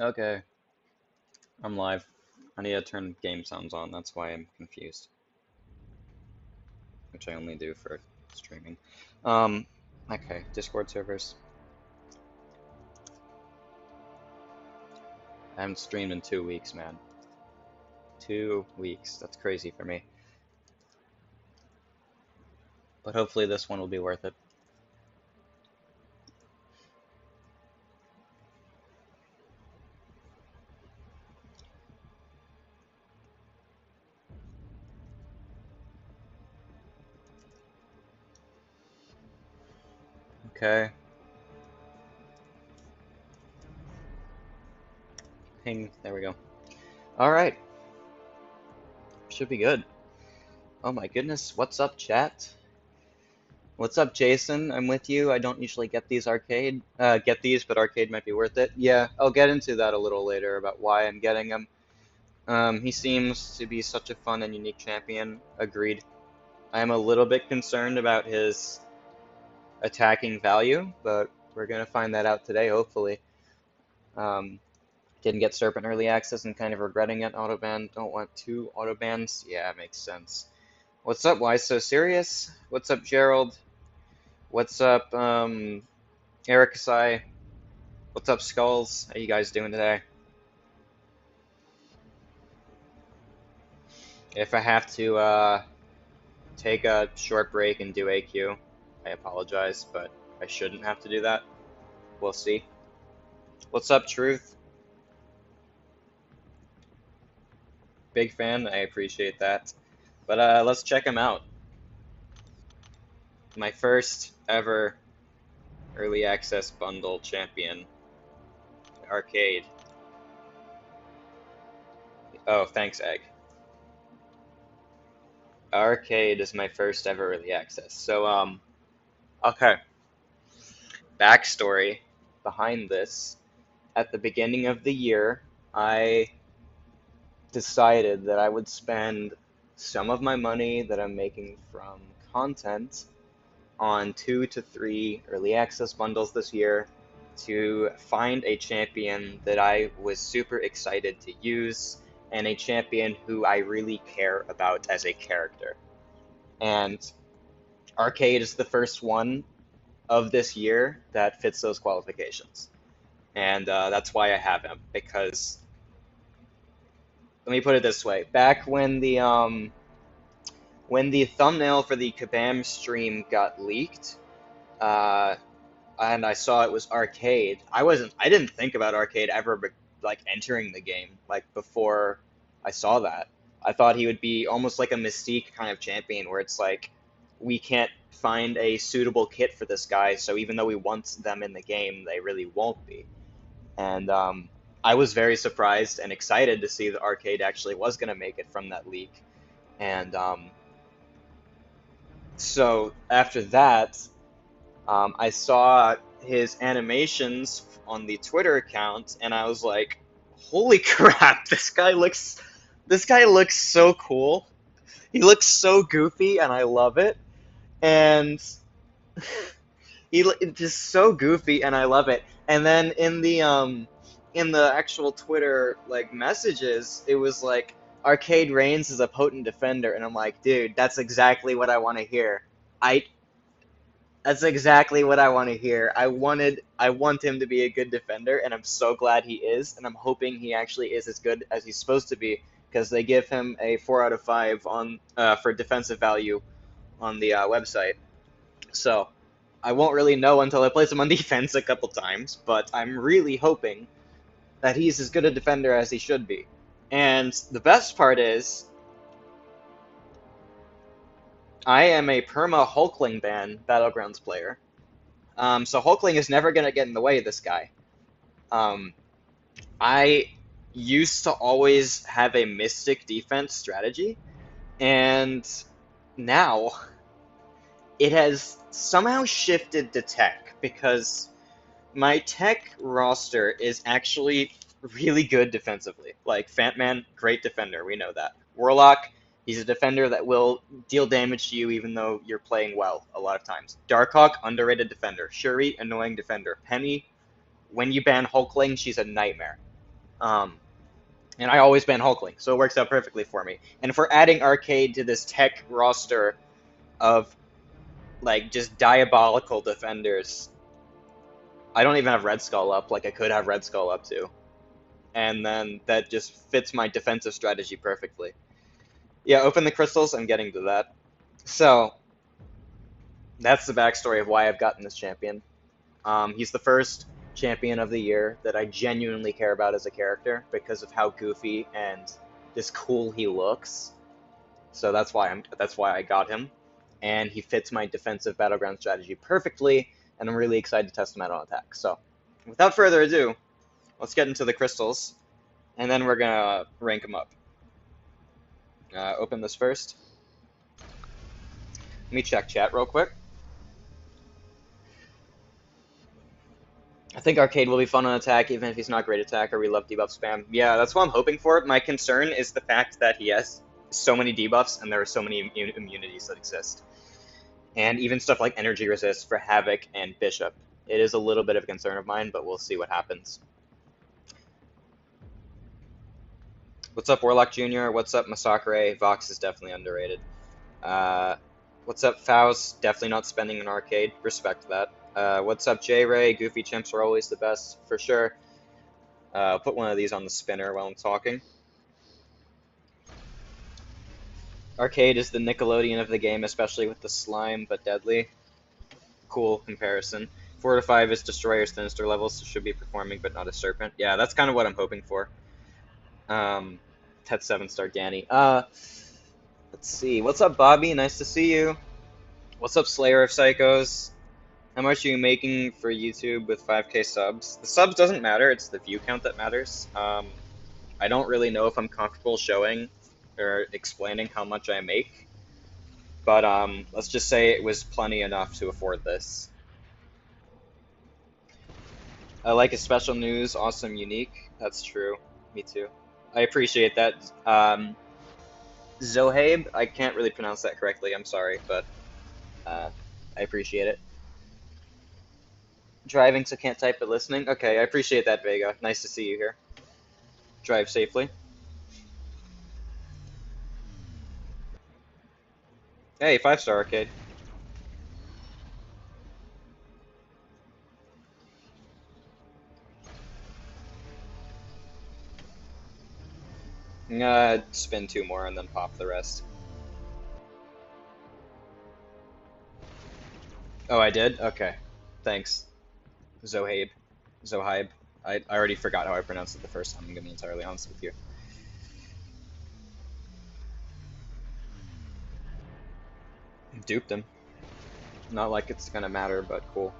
Okay, I'm live. I need to turn game sounds on, that's why I'm confused. Which I only do for streaming. Um, okay, Discord servers. I haven't streamed in 2 weeks, man. 2 weeks, that's crazy for me. But hopefully this one will be worth it. Okay. Ping, there we go. Alright, should be good. Oh my goodness, what's up, chat? What's up, Jason? I'm with you. I don't usually get these but arcade might be worth it. Yeah, I'll get into that a little later about why I'm getting them. He seems to be such a fun and unique champion. Agreed. I am a little bit concerned about his attacking value, but we're gonna find that out today, hopefully. Um, didn't get Serpent early access and kind of regretting it. Autoban. Don't want two autobans. Yeah, makes sense. What's up? Why so serious? What's up, Gerald? What's up, Eric Sai? What's up, Skulls? How you guys doing today? If I have to take a short break and do AQ, I apologize, but I shouldn't have to do that. We'll see. What's up, Truth? Big fan, I appreciate that. But let's check him out. My first ever early access bundle champion. Arcade. Oh, thanks, Egg. Arcade is my first ever early access. So, okay. Backstory behind this. At the beginning of the year, I decided that I would spend some of my money that I'm making from content on 2 to 3 early access bundles this year to find a champion that I was super excited to use and a champion who I really care about as a character. And Arcade is the first one of this year that fits those qualifications. And that's why I have him, because let me put it this way. Back when the thumbnail for the Kabam stream got leaked, uh, and I saw it was Arcade, I didn't think about Arcade ever like entering the game like before I saw that. I thought he would be almost like a Mystique kind of champion where it's like we can't find a suitable kit for this guy, so even though we want them in the game, they really won't be. And I was very surprised and excited to see that Arcade actually was going to make it from that leak. And so after that, I saw his animations on the Twitter account, and I was like, "Holy crap! This guy looks so cool. He looks so goofy, and I love it. And just so goofy, and I love it. And then in the actual Twitter like messages, it was like Arcade Reigns is a potent defender, and I'm like, dude, that's exactly what I want to hear. I That's exactly what I want to hear. I want him to be a good defender, and I'm so glad he is, and I'm hoping he actually is as good as he's supposed to be, because they give him a 4 out of 5 on for defensive value on the website. So I won't really know until I place him on defense a couple times, but I'm really hoping that he's as good a defender as he should be. And the best part is, I am a perma Hulkling ban Battlegrounds player. So Hulkling is never going to get in the way of this guy. Um, I used to always have a Mystic defense strategy, and now it has somehow shifted to tech, because my tech roster is actually really good defensively. Like, Fantman, great defender, we know that. Warlock, he's a defender that will deal damage to you even though you're playing well a lot of times. Darkhawk, underrated defender. Shuri, annoying defender. Penny, when you ban Hulkling, she's a nightmare. And I always ban Hulkling, so it works out perfectly for me. And if we're adding Arcade to this tech roster of, like, just diabolical defenders, I don't even have Red Skull up, like I could have Red Skull up too. And then that just fits my defensive strategy perfectly. Yeah, open the crystals, I'm getting to that. So, that's the backstory of why I've gotten this champion. He's the first champion of the year that I genuinely care about as a character because of how goofy and just cool he looks. So that's why I got him, and he fits my defensive battleground strategy perfectly, and I'm really excited to test him out on attack. So, without further ado, let's get into the crystals, and then we're gonna rank them up. Open this first. Let me check chat real quick. I think Arcade will be fun on attack, even if he's not great attacker. We love debuff spam. Yeah, that's what I'm hoping for. My concern is the fact that he has so many debuffs, and there are so many immunities that exist. And even stuff like energy resist for Havoc and Bishop. It is a little bit of a concern of mine, but we'll see what happens. What's up, Warlock Jr.? What's up, Masakre? Vox is definitely underrated. What's up, Faust? Definitely not spending an Arcade. Respect that. What's up, J-Ray? Goofy chimps are always the best, for sure. I'll put one of these on the spinner while I'm talking. Arcade is the Nickelodeon of the game, especially with the slime, but deadly. Cool comparison. 4 to 5 is Destroyer Sinister levels, so should be performing, but not a Serpent. Yeah, that's kind of what I'm hoping for. Tet 7-star Danny. Let's see. What's up, Bobby? Nice to see you. What's up, Slayer of Psychos? How much are you making for YouTube with 5K subs? The subs doesn't matter, it's the view count that matters. I don't really know if I'm comfortable showing or explaining how much I make, but let's just say it was plenty enough to afford this. I like his special news, awesome, unique. That's true. Me too. I appreciate that. Zohabe, I can't really pronounce that correctly, I'm sorry, but I appreciate it. Driving, so can't type but listening. Okay, I appreciate that, Vega. Nice to see you here. Drive safely. Hey, 5-star Arcade. Spin 2 more and then pop the rest. Oh, I did? Okay. Thanks. Zohabe. Zohabe. I already forgot how I pronounced it the first time, I'm gonna be entirely honest with you. Duped him. Not like it's gonna matter, but cool.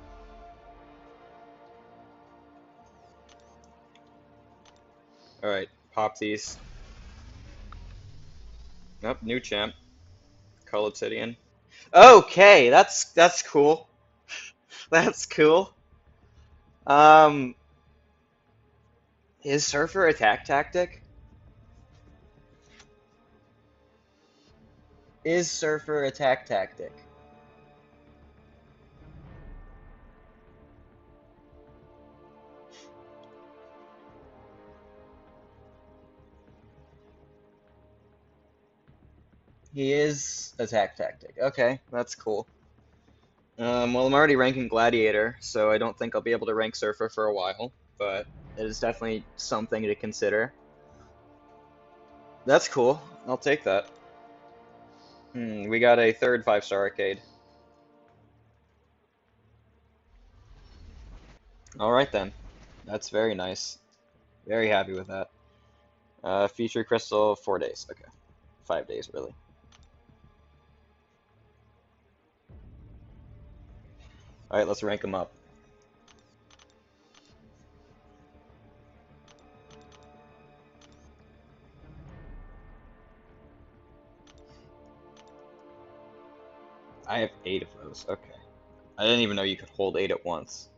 Alright, pop these. Nope, new champ. Call Obsidian. Okay, that's cool. That's cool. Is Surfer attack tactic? Is Surfer attack tactic? He is attack tactic. Okay, that's cool. Well, I'm already ranking Gladiator, so I don't think I'll be able to rank Surfer for a while, but it is definitely something to consider. That's cool. I'll take that. We got a third 5-star Arcade. Alright then. That's very nice. Very happy with that. Feature Crystal, 4 days. Okay. 5 days, really. Alright, let's rank them up. I have 8 of those. Okay. I didn't even know you could hold 8 at once.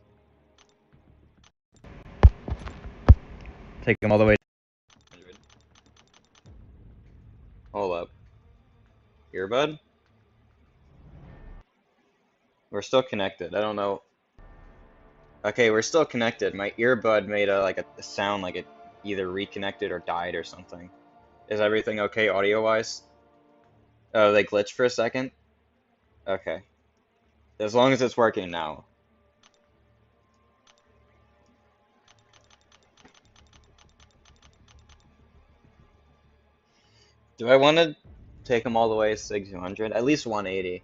Take them all the way. Hold up. Earbud? We're still connected. I don't know. Okay, we're still connected. My earbud made a sound like it either reconnected or died or something. Is everything okay audio-wise? Oh, they glitched for a second? Okay. As long as it's working now. Do I want to take them all the way to Sig 200? At least 180.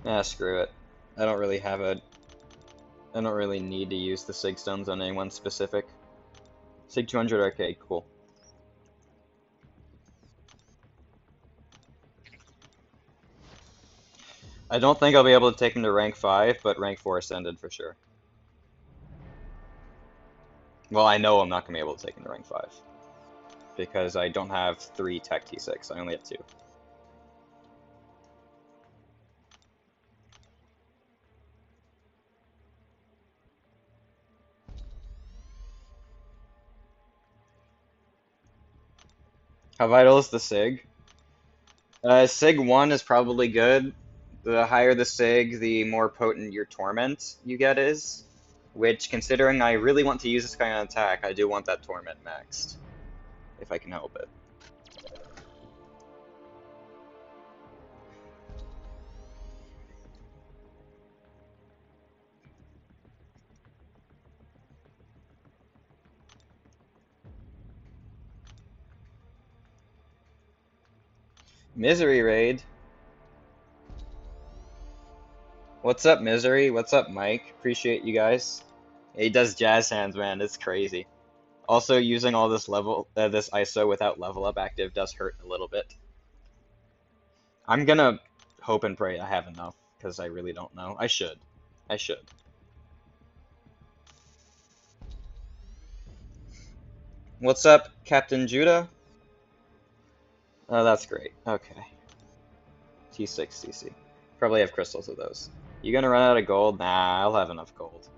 Ah, screw it. I don't really have a... I don't really need to use the Sig Stones on anyone specific. Sig 200 arcade, cool. I don't think I'll be able to take him to rank 5, but rank 4 ascended for sure. Well, I know I'm not going to be able to take him to rank 5. Because I don't have 3 Tech T6, I only have 2. How vital is the Sig? Sig 1 is probably good. The higher the Sig, the more potent your Torment you get is. Which, considering I really want to use this guy on attack, I do want that Torment maxed. If I can help it. Misery Raid? What's up, Misery? What's up, Mike? Appreciate you guys. He does jazz hands, man. It's crazy. Also, using all this this ISO without level up active does hurt a little bit. I'm gonna hope and pray I have enough, because I really don't know. I should. I should. What's up, Captain Judah? Oh, that's great. Okay. T6 CC. Probably have crystals of those. You gonna run out of gold? Nah, I'll have enough gold.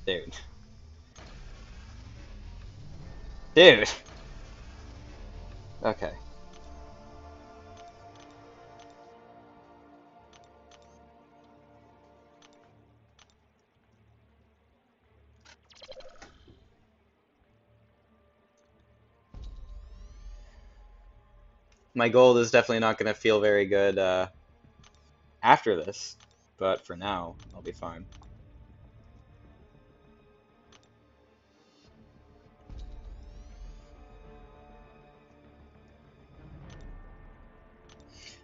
Dude. Dude! Okay. My gold is definitely not gonna feel very good after this, but for now, I'll be fine.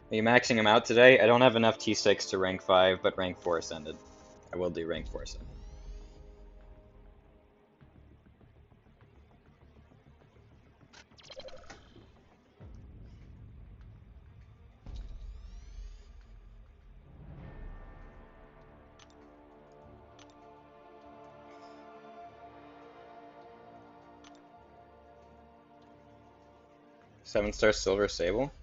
Are you maxing him out today? I don't have enough T6 to rank 5, but rank 4 ascended. I will do rank 4 ascended. Seven-star silver sable?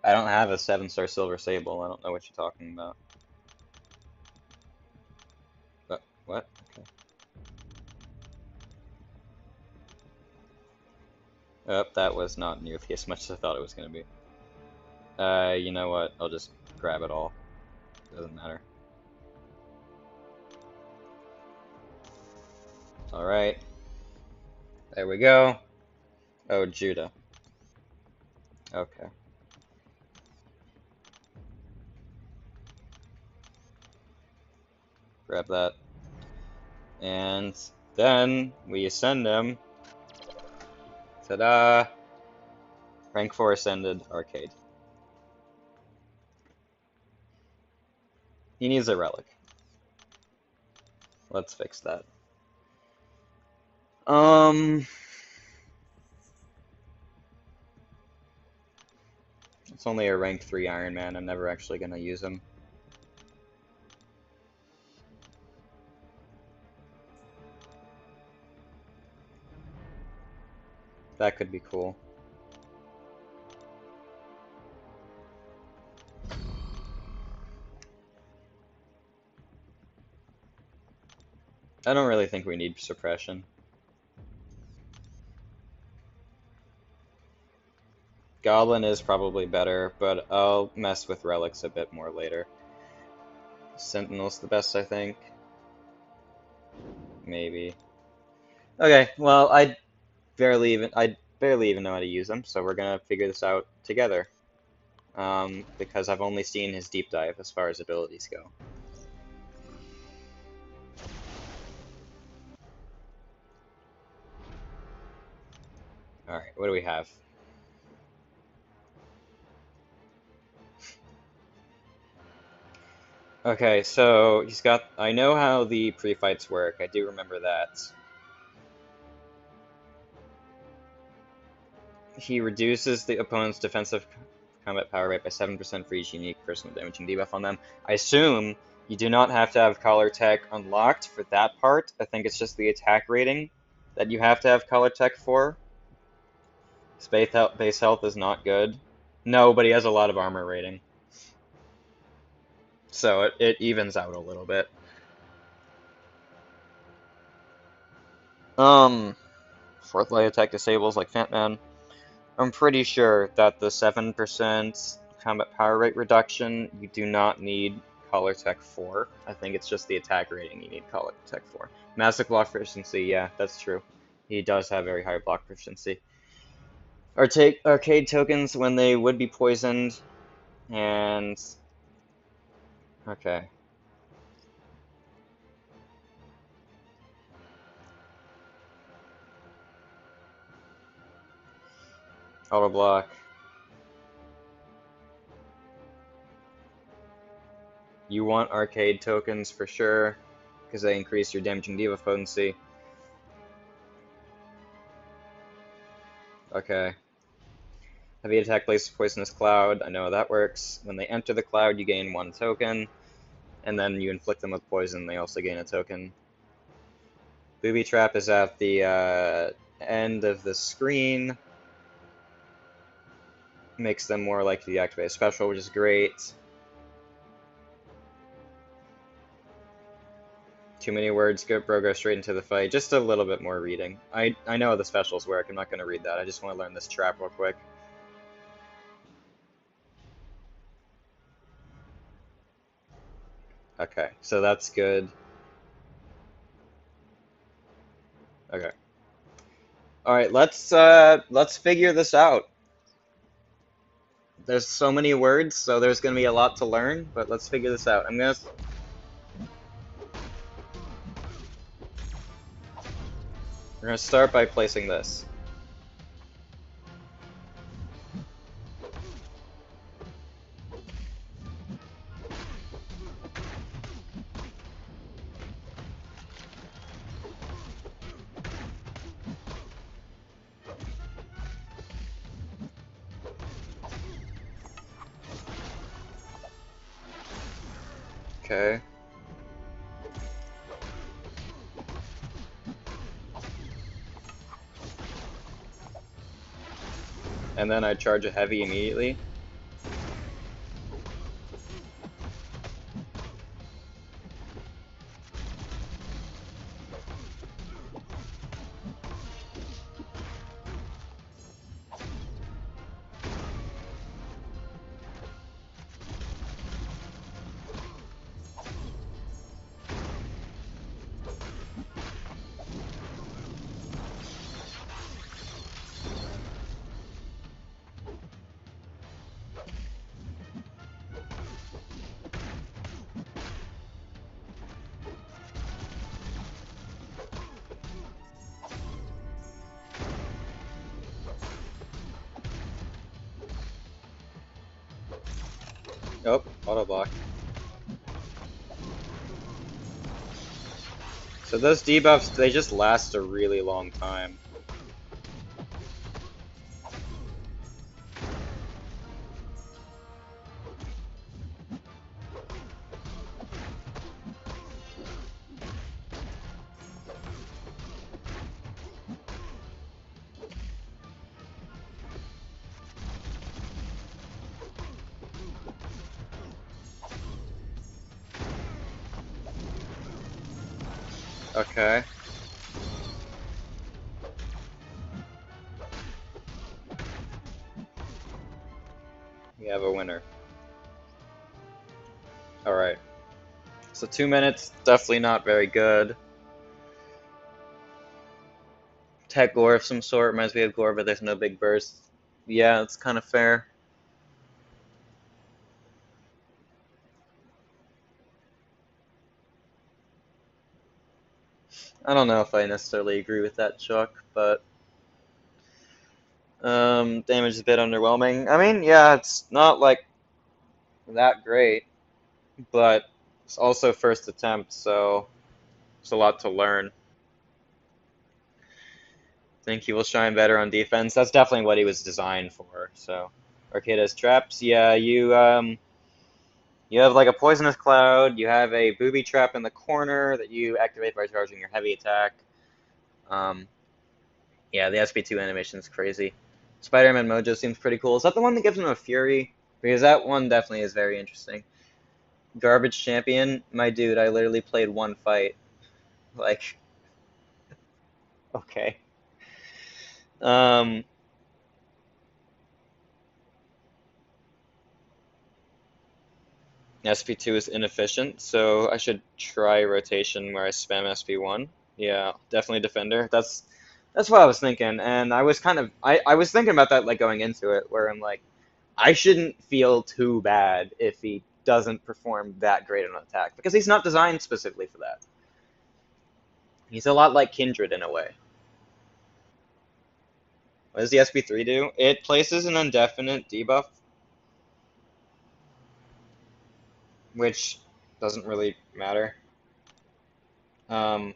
I don't have a 7-star silver sable. I don't know what you're talking about. What? Okay. Oh, that was not nearly as much as I thought it was going to be. You know what? I'll just grab it all. Doesn't matter. Alright. There we go. Oh, Judah. Okay. Grab that. And then we ascend him. Ta-da! Rank 4 ascended arcade. He needs a relic. Let's fix that. It's only a rank 3 Iron Man. I'm never actually gonna use him. That could be cool. 。 . . . . . . . . . . . . . . . . . . . . . . . . . . . . . . . . . . . . . . . . . . . . . . . . . . . . . . . . I don't really think we need suppression. Goblin is probably better, but I'll mess with relics a bit more later. Sentinel's the best, I think. Maybe. Okay, well, I barely even know how to use them, so we're gonna figure this out together. Because I've only seen his deep dive as far as abilities go. Alright, what do we have? Okay, so he's got... I know how the pre-fights work, I do remember that. He reduces the opponent's defensive combat power rate by 7% for each unique personal damaging debuff on them. I assume you do not have to have Collar Tech unlocked for that part. I think it's just the attack rating that you have to have Collar Tech for. His base health is not good. No, but he has a lot of armor rating. So it evens out a little bit. Fourth light attack disables like Fat Man. I'm pretty sure that the 7% combat power rate reduction, you do not need Collar Tech for. I think it's just the attack rating you need Collar Tech for. Massive block proficiency, yeah, that's true. He does have very high block proficiency. Arcade tokens when they would be poisoned, and... Okay. Auto block. You want arcade tokens for sure, because they increase your damaging debuff potency. Okay. Heavy attack places poisonous cloud. I know how that works. When they enter the cloud, you gain 1 token, and then you inflict them with poison. They also gain a token. Booby trap is at the end of the screen. Makes them more likely to activate a special, which is great. Too many words, bro, go straight into the fight. Just a little bit more reading. I know how the specials work. I'm not going to read that. I just want to learn this trap real quick. Okay, so that's good. Okay. All right, let's figure this out. There's so many words, so there's going to be a lot to learn, but let's figure this out. We're going to start by placing this. Okay. And then I charge a heavy immediately. Oh, auto block. So those debuffs, they just last a really long time. Okay. We have a winner. Alright. So 2 minutes, definitely not very good. Tech gore of some sort, reminds me of gore, but there's no big burst. Yeah, it's kind of fair. I don't know if I necessarily agree with that, Chuck, but damage is a bit underwhelming. I mean, yeah, it's not like that great, but it's also first attempt, so it's a lot to learn. Think he will shine better on defense. That's definitely what he was designed for. So, Arcade has traps. Yeah, you have like a poisonous cloud. You have a booby trap in the corner that you activate by charging your heavy attack. Um, yeah, the SP2 animation is crazy. Spider-Man Mojo seems pretty cool. Is that the one that gives him a Fury? Because that one definitely is very interesting. Garbage Champion, my dude, I literally played one fight. Like, okay. Um, SP2 is inefficient, so I should try rotation where I spam SP1. Yeah, definitely defender. That's what I was thinking, and I was kind of I was thinking about that like going into it, where I'm like, I shouldn't feel too bad if he doesn't perform that great on attack because he's not designed specifically for that. He's a lot like Kindred in a way. What does the SP3 do? It places an indefinite debuff, which doesn't really matter. Um,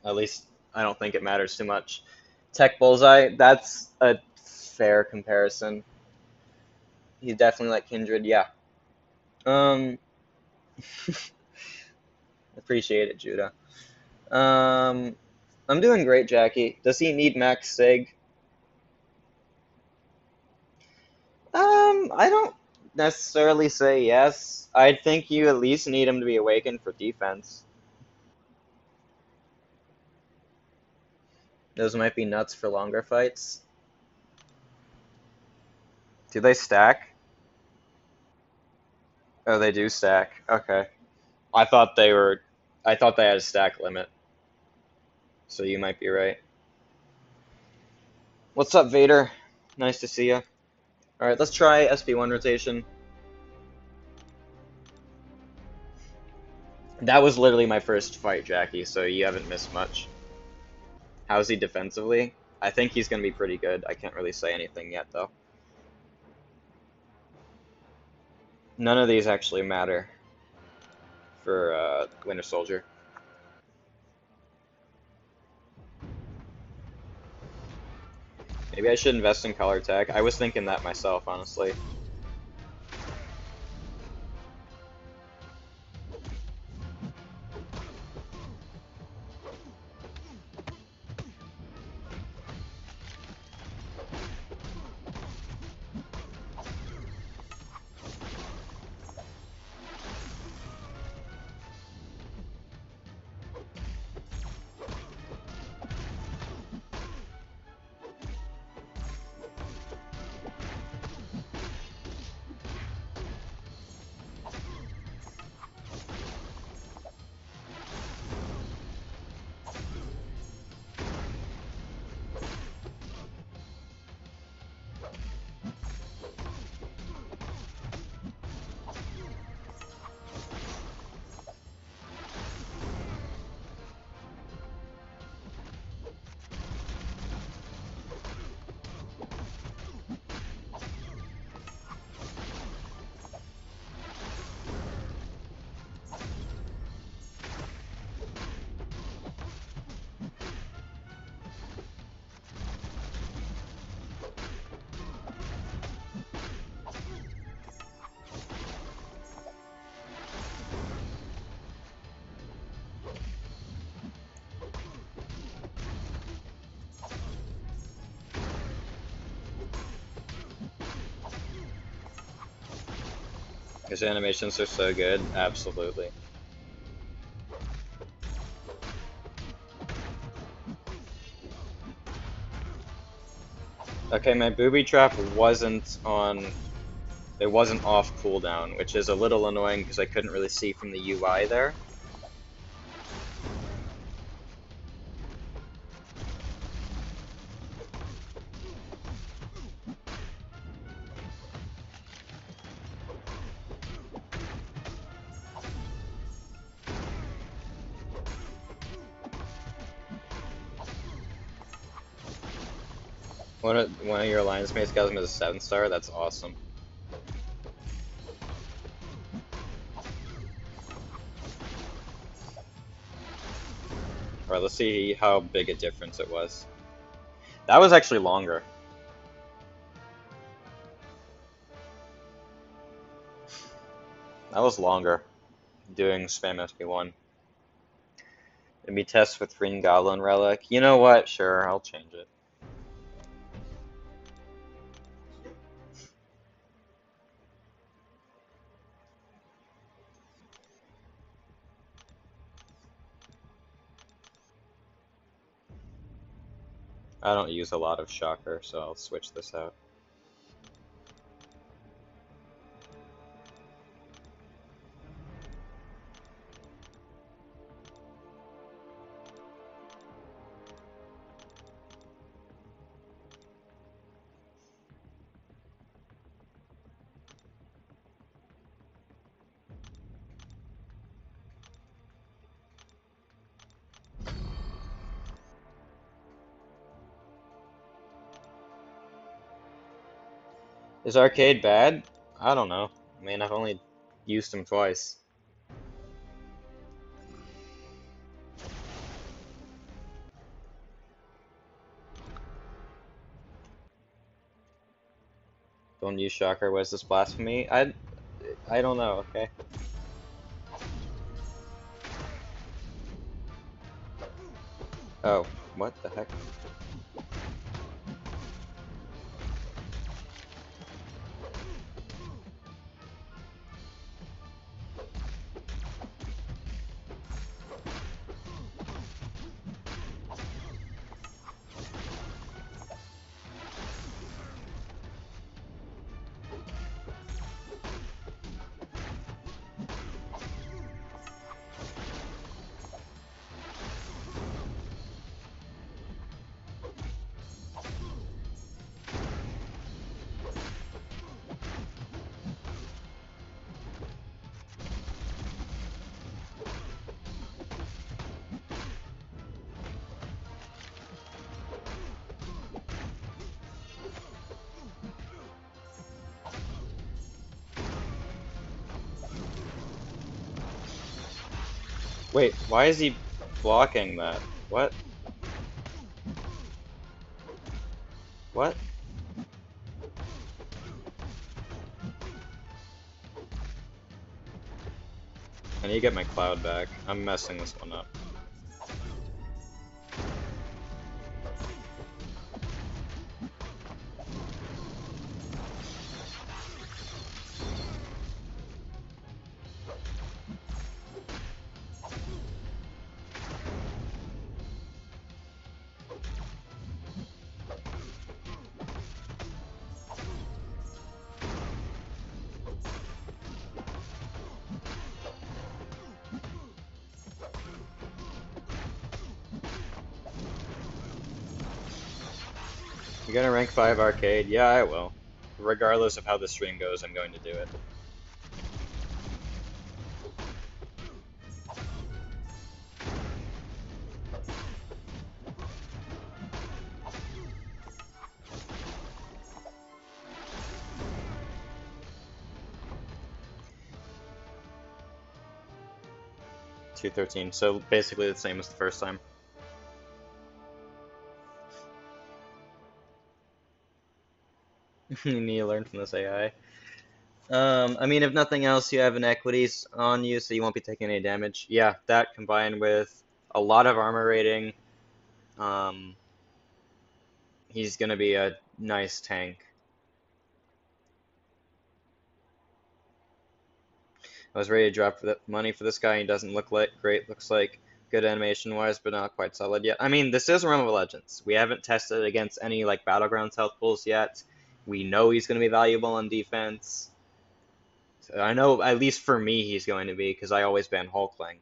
At least I don't think it matters too much. Tech Bullseye, that's a fair comparison. He's definitely like Kindred, yeah. Um, appreciate it, Judah. Um, I'm doing great, Jackie. Does he need max sig? I don't necessarily say yes. I think you at least need him to be awakened for defense. Those might be nuts for longer fights. Do they stack? Oh, they do stack. Okay. I thought they were. I thought they had a stack limit. So you might be right. What's up, Vader? Nice to see you. Alright, let's try SP1 rotation. That was literally my first fight, Jackie, so you haven't missed much. How's he defensively? I think he's going to be pretty good. I can't really say anything yet, though. None of these actually matter for Winter Soldier. Maybe I should invest in color tech. I was thinking that myself, honestly. His animations are so good, absolutely. Okay, my booby trap wasn't on. It wasn't off cooldown, which is a little annoying because I couldn't really see from the UI there. One of your alliance mates got him as a 7-star. That's awesome. Alright, let's see how big a difference it was. That was actually longer. That was longer, doing spam SP1. Let me test with Green Goblin Relic. You know what? Sure, I'll change it. I don't use a lot of Shocker, so I'll switch this out. Is Arcade bad? I don't know. I mean, I've only used him twice. Don't use Shocker. What is this blasphemy? I don't know. Okay. Oh, what the heck? Wait, why is he blocking that? What? What? I need to get my cloud back. I'm messing this one up. You gonna rank 5 Arcade? Yeah, I will. Regardless of how the stream goes, I'm going to do it. $213, so basically the same as the first time. You need to learn from this AI. I mean, if nothing else, you have inequities on you, so you won't be taking any damage. Yeah, that combined with a lot of armor rating, um, he's gonna be a nice tank. I was ready to drop the money for this guy. He doesn't look like great. Looks like good animation-wise, but not quite solid yet. I mean, this is Realm of Legends. We haven't tested against any like Battlegrounds health pools yet. We know he's going to be valuable on defense. So I know, at least for me, he's going to be, because I always ban Hulkling.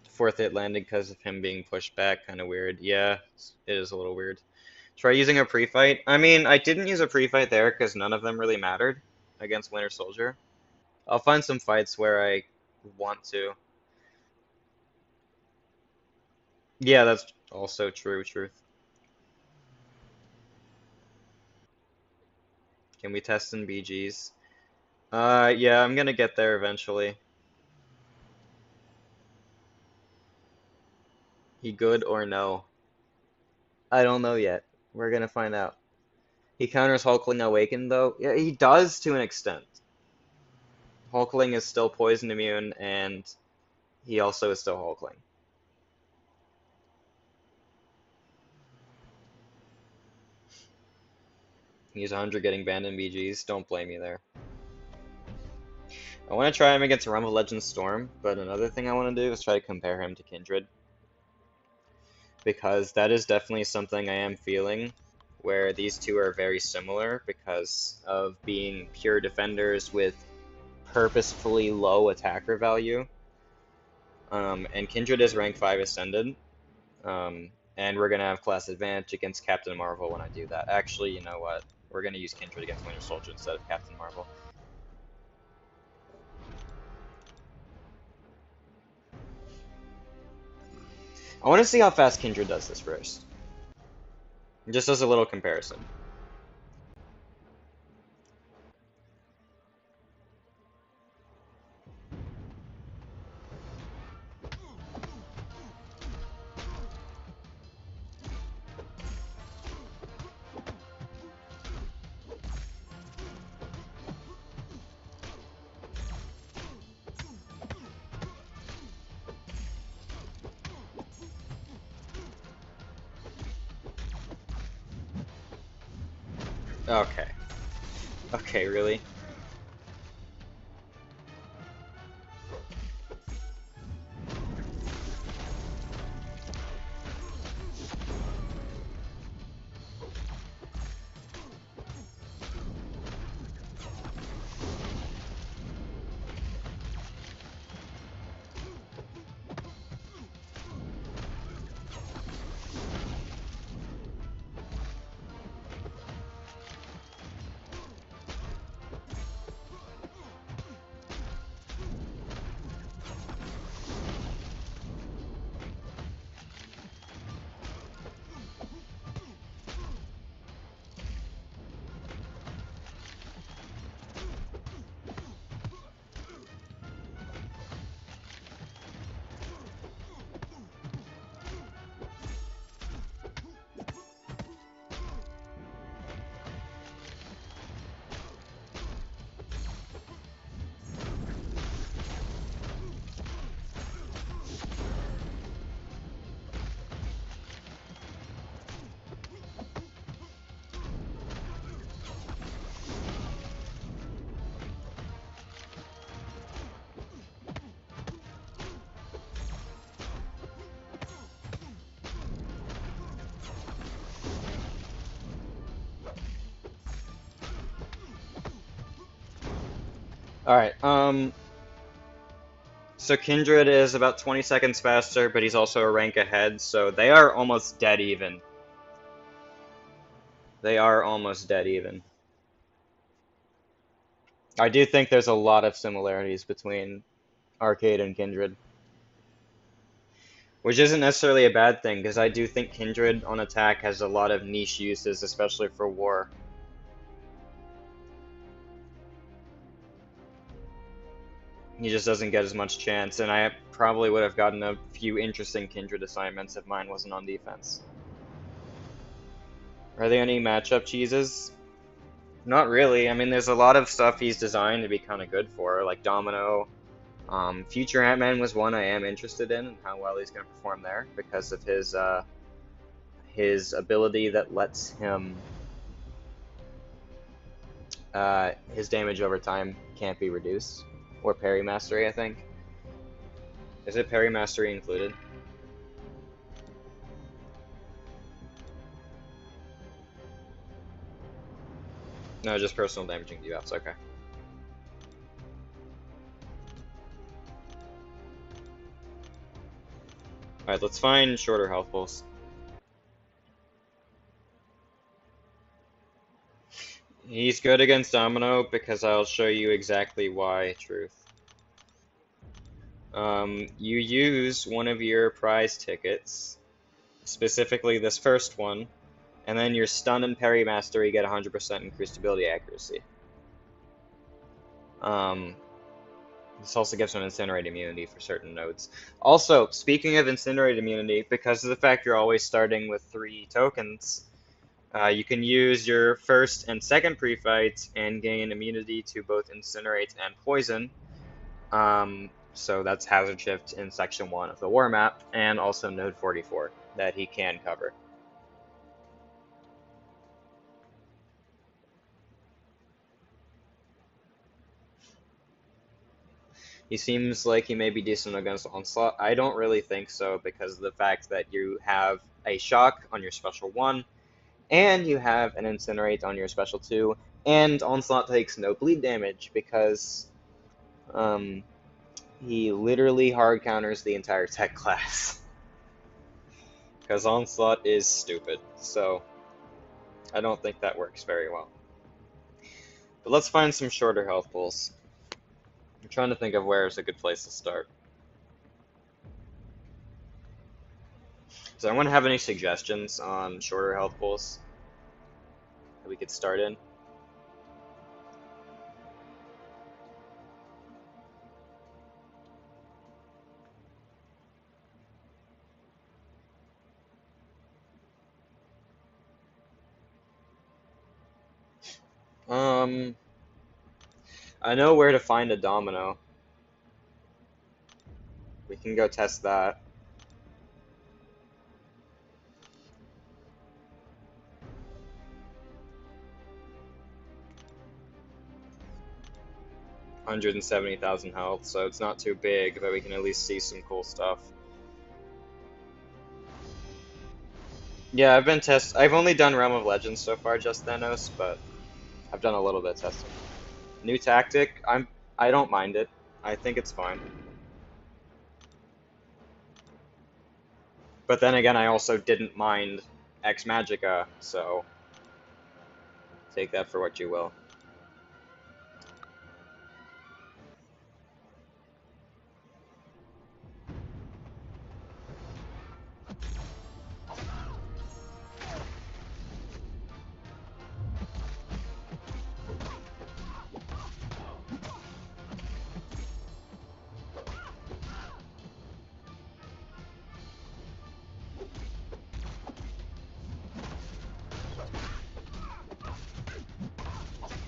Fourth hit landed because of him being pushed back, kind of weird. Yeah, it is a little weird. Try using a pre-fight. I mean, I didn't use a pre-fight there because none of them really mattered against Winter Soldier. I'll find some fights where I want to. Yeah, that's also true, truth. Can we test in BGs? Yeah, I'm gonna get there eventually. He good or no? I don't know yet. We're gonna find out. He counters Hulkling Awakened though? Yeah, he does to an extent. Hulkling is still poison immune, and he also is still Hulkling. He's 100 getting banned in BGs. Don't blame me there. I want to try him against Realm of Legends Storm, but another thing I want to do is try to compare him to Kindred. Because that is definitely something I am feeling, where these two are very similar because of being pure defenders with purposefully low attacker value. And Kindred is rank 5 Ascended. And we're going to have class advantage against Captain Marvel when I do that. Actually, you know what? We're going to use Kindred against Winter Soldier instead of Captain Marvel. I want to see how fast Kindred does this first. Just as a little comparison. Okay. Okay, really? Alright, so Kindred is about 20 seconds faster, but he's also a rank ahead, so they are almost dead even. They are almost dead even. I do think there's a lot of similarities between Arcade and Kindred. Which isn't necessarily a bad thing, because I do think Kindred on attack has a lot of niche uses, especially for war. He just doesn't get as much chance, and I probably would have gotten a few interesting Kindred assignments if mine wasn't on defense. Are there any matchup cheeses? Not really. I mean, there's a lot of stuff he's designed to be kind of good for, like Domino. Future Ant-Man was one I am interested in, and how well he's going to perform there, because of his ability that lets him his damage over time can't be reduced. Or parry mastery, I think. Is it parry mastery included? No, just personal damaging debuffs, okay. Alright, let's find shorter health pulls. He's good against Domino because I'll show you exactly why, Truth. You use one of your prize tickets, specifically this first one, and then your stun and parry mastery get 100% increased ability accuracy. This also gives an incinerate immunity for certain nodes. Also, speaking of incinerate immunity, because of the fact you're always starting with 3 tokens, you can use your first and second pre-fight and gain immunity to both incinerate and poison. So that's hazard shift in section 1 of the war map, and also node 44 that he can cover. He seems like he may be decent against Onslaught. I don't really think so because of the fact that you have a Shock on your special 1, and you have an Incinerate on your special 2, and Onslaught takes no bleed damage because he literally hard counters the entire tech class. Because Onslaught is stupid, so I don't think that works very well. But let's find some shorter health pools. I'm trying to think of where is a good place to start. Does anyone have any suggestions on shorter health pools that we could start in? I know where to find a Domino. We can go test that. $170,000 health, so it's not too big, but we can at least see some cool stuff. Yeah, I've only done Realm of Legends so far, just Thanos, but I've done a little bit of testing. New tactic, I don't mind it. I think it's fine. But then again, I also didn't mind Ex Magica, so take that for what you will.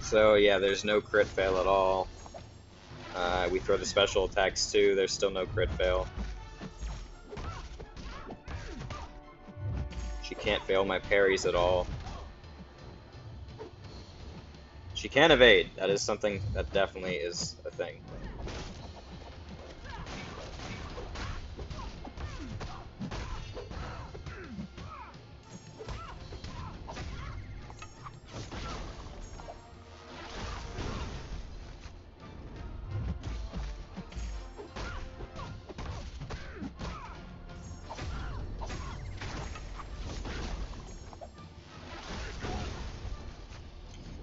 So yeah, there's no crit fail at all. We throw the special attacks too, there's still no crit fail. She can't fail my parries at all. She can evade, that is something that definitely is a thing.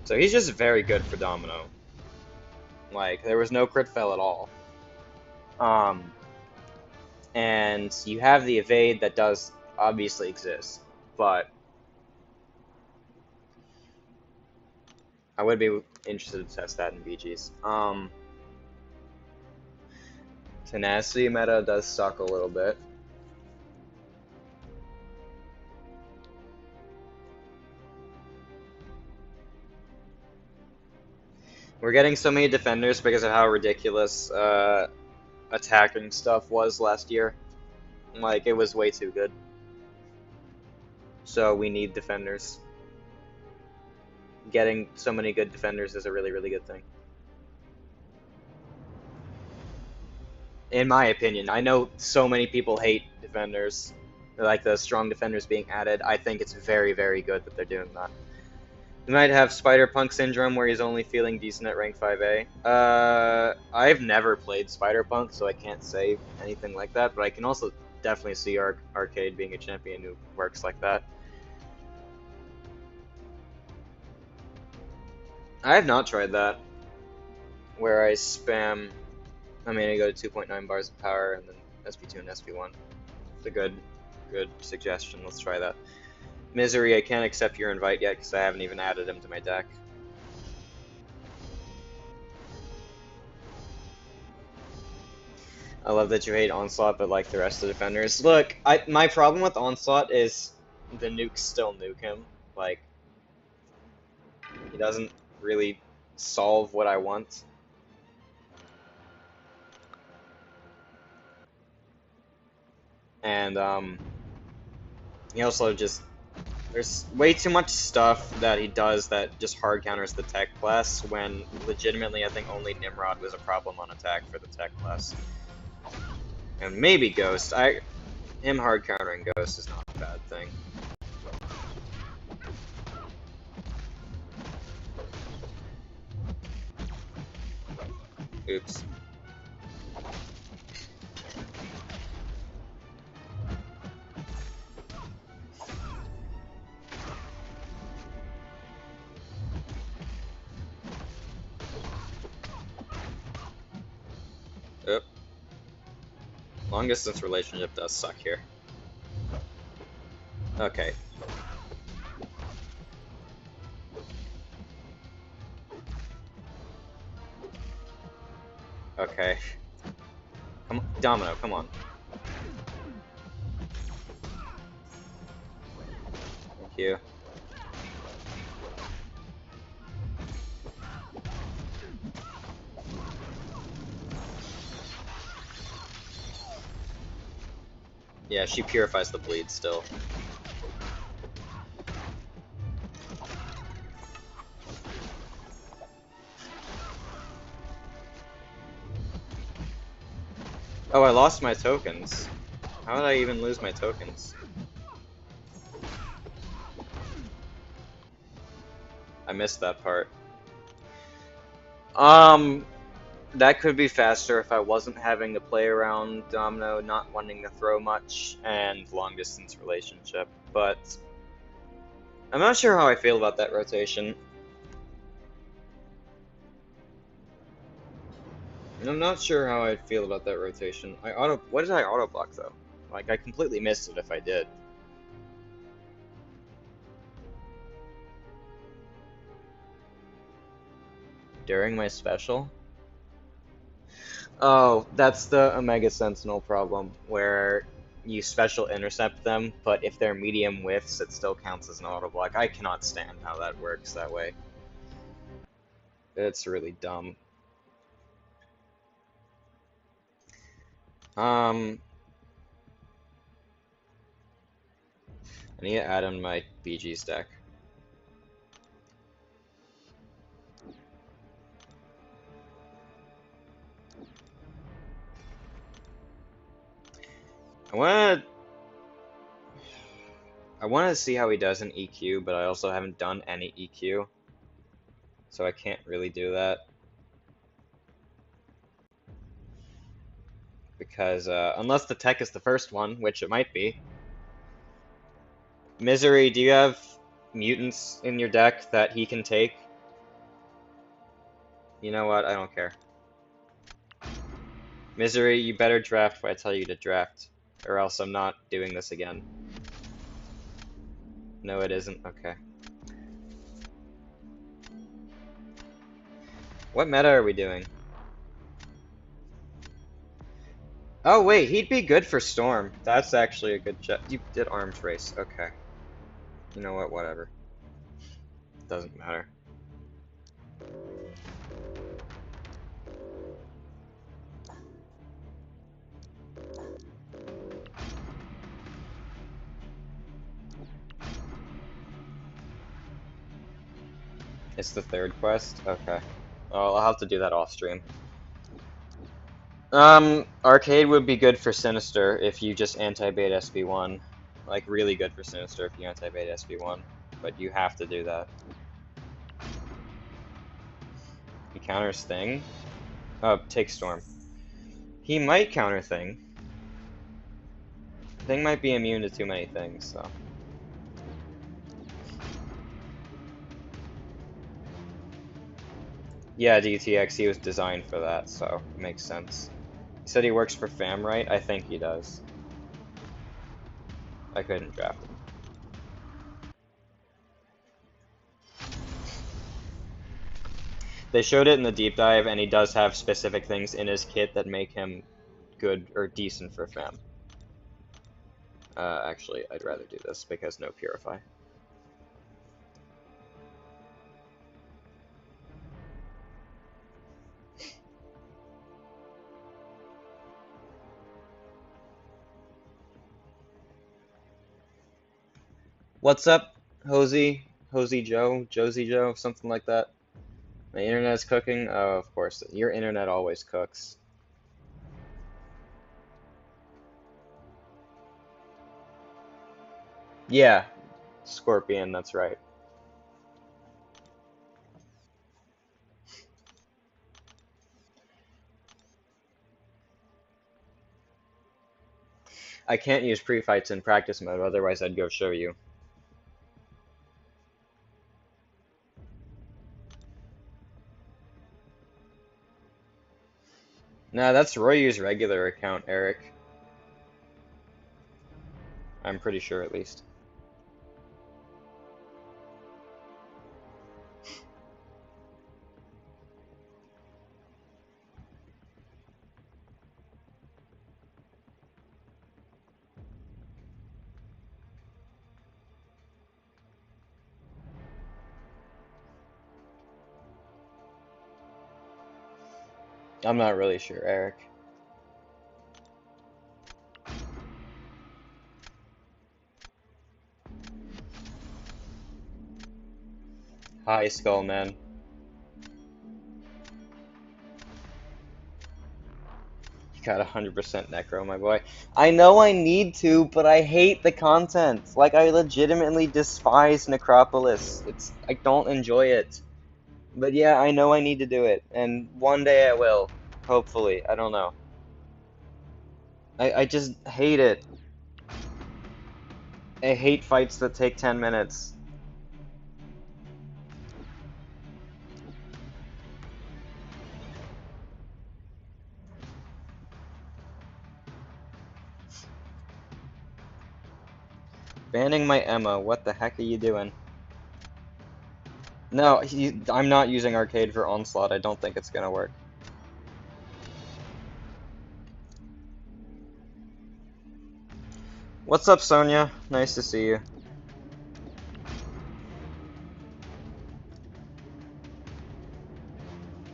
So he's just very good for Domino. Like, there was no crit fail at all. And you have the evade that does obviously exist, but I would be interested to test that in BGs. Tenacity meta does suck a little bit. We're getting so many defenders because of how ridiculous attacking stuff was last year. Like, it was way too good. So we need defenders. getting so many good defenders is a really, really good thing. In my opinion, I know so many people hate defenders, like the strong defenders being added. I think it's very, very good that they're doing that. He might have Spider-Punk syndrome where he's only feeling decent at rank 5A. I've never played Spider-Punk, so I can't say anything like that, but I can also definitely see Arcade being a champion who works like that. I have not tried that, where I spam, I go to 2.9 bars of power and then SP2 and SP1. It's a good suggestion. Let's try that. Misery, I can't accept your invite yet because I haven't even added him to my deck. I love that you hate Onslaught, but like the rest of the defenders. Look, my problem with Onslaught is the nukes still nuke him. Like, he doesn't really solve what I want. And, he also just... There's way too much stuff that he does that just hard counters the tech class, when legitimately I think only Nimrod was a problem on attack for the tech class. And maybe Ghost. Him hard countering Ghost is not a bad thing. Oops. Oop. Long distance relationship does suck here. Okay. Okay. Come on, Domino, come on. Thank you. Yeah, she purifies the bleed still. Oh, I lost my tokens. How did I even lose my tokens? I missed that part. That could be faster if I wasn't having to play around Domino, not wanting to throw much, and long distance relationship, but I'm not sure how I feel about that rotation. I'm not sure how I'd feel about that rotation. What did I auto block though? Like, I completely missed it if I did. During my special? Oh, that's the Omega Sentinel problem, where you special intercept them, but if they're medium whiffs, it still counts as an auto block. I cannot stand how that works that way. It's really dumb. I need to add in my BG stack. I want to see how he does in EQ, but I also haven't done any EQ, so I can't really do that. Because, unless the tech is the first one, which it might be. Misery, do you have mutants in your deck that he can take? You know what, I don't care. Misery, you better draft what I tell you to draft, or else I'm not doing this again. No, it isn't. Okay. What meta are we doing? Oh wait, he'd be good for Storm. That's actually a good check. You did Arms Race. Okay. You know what? Whatever. Doesn't matter. It's the third quest? Okay. Well, I'll have to do that off stream. Arcade would be good for Sinister if you just anti-bait SB1. Like, really good for Sinister if you anti-bait SB1. But you have to do that. He counters Thing? Oh, take Storm. He might counter Thing. Thing might be immune to too many things, so. Yeah, DTX, he was designed for that, so it makes sense. He said he works for Fam, right? I think he does. I couldn't draft him. They showed it in the deep dive, and he does have specific things in his kit that make him good or decent for Fam. Actually, I'd rather do this because no Purify. What's up, Hosey? Hosey Joe? Josie Joe? Something like that. My internet's cooking? Oh, of course. Your internet always cooks. Yeah, Scorpion, that's right. I can't use pre-fights in practice mode, otherwise I'd go show you. Nah, that's Royu's regular account, Eric. I'm pretty sure, at least. I'm not really sure, Eric. Hi, Skullman. You got 100% Necro, my boy. I know I need to, but I hate the content. Like, I legitimately despise Necropolis. I don't enjoy it. But yeah, I know I need to do it, and one day I will. Hopefully, I don't know. I just hate it. I hate fights that take 10 minutes. Banning my Emma, what the heck are you doing? No, I'm not using Arcade for Onslaught, I don't think it's gonna work. What's up, Sonia? Nice to see you.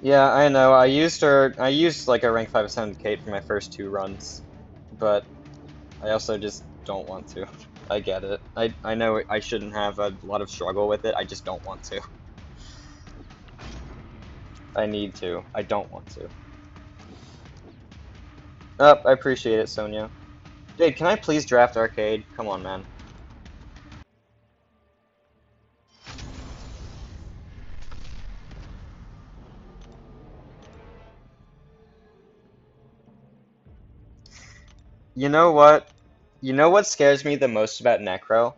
Yeah, I know, I used like a rank 5 ascended Kate for my first 2 runs, but I also just don't want to. I get it. I know I shouldn't have a lot of struggle with it, I just don't want to. I need to. I don't want to. Oh, I appreciate it, Sonia. Jade, can I please draft Arcade? Come on, man. You know what? You know what scares me the most about Necro?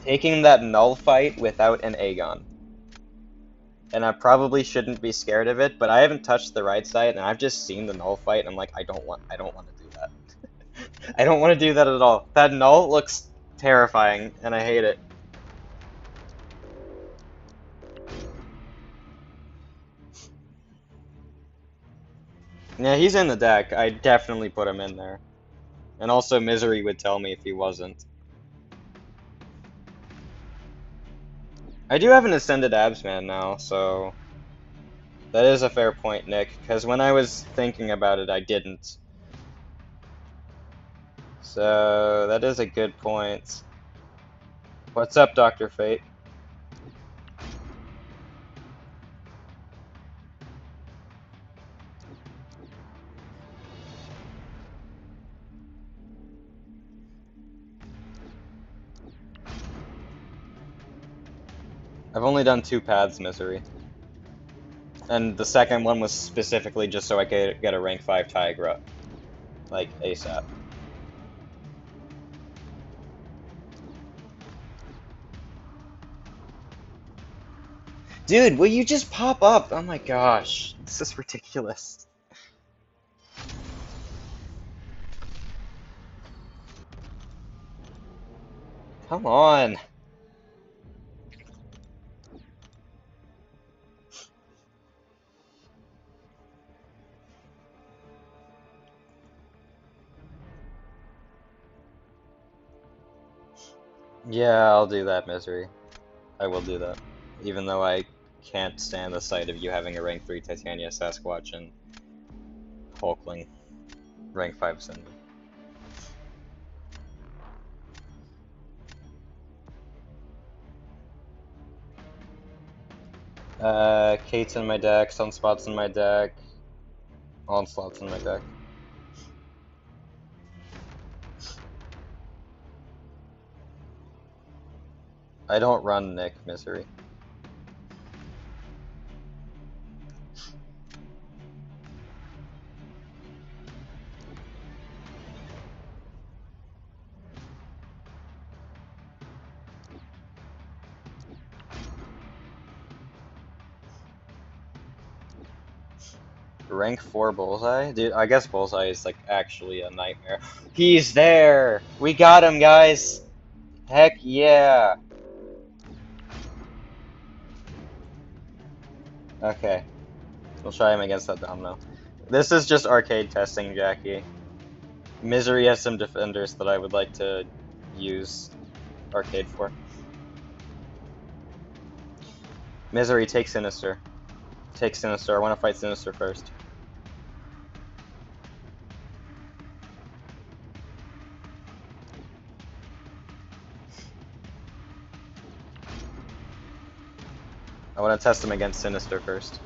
Taking that null fight without an Aegon. And I probably shouldn't be scared of it, but I haven't touched the right side, and I've just seen the null fight, and I'm like, I don't want to do that. I don't want to do that at all. That null looks terrifying, and I hate it. Yeah, he's in the deck. I definitely put him in there. And also, Misery would tell me if he wasn't. I do have an Ascended Absman now, so... That is a fair point, Nick, because when I was thinking about it, I didn't. So, that is a good point. What's up, Dr. Fate? I've only done 2 paths, Misery. And the second one was specifically just so I could get a rank 5 Tigra. Like, ASAP. Dude, will you just pop up? Oh my gosh. This is ridiculous. Come on. Yeah, I'll do that, Misery. I will do that. Even though I can't stand the sight of you having a rank 3 Titania Sasquatch and Hulkling rank 5 Cinder. Kate's in my deck, Sunspot's in my deck, Onslaught's in my deck. I don't run Nick, Misery. Rank 4 Bullseye? Dude, I guess Bullseye is like actually a nightmare. He's there! We got him, guys! Heck yeah! Okay. We'll try him against that Domino. This is just arcade testing, Jackie. Misery has some defenders that I would like to use arcade for. Misery, take Sinister. Take Sinister. I want to fight Sinister first. I want to test him against Sinister first.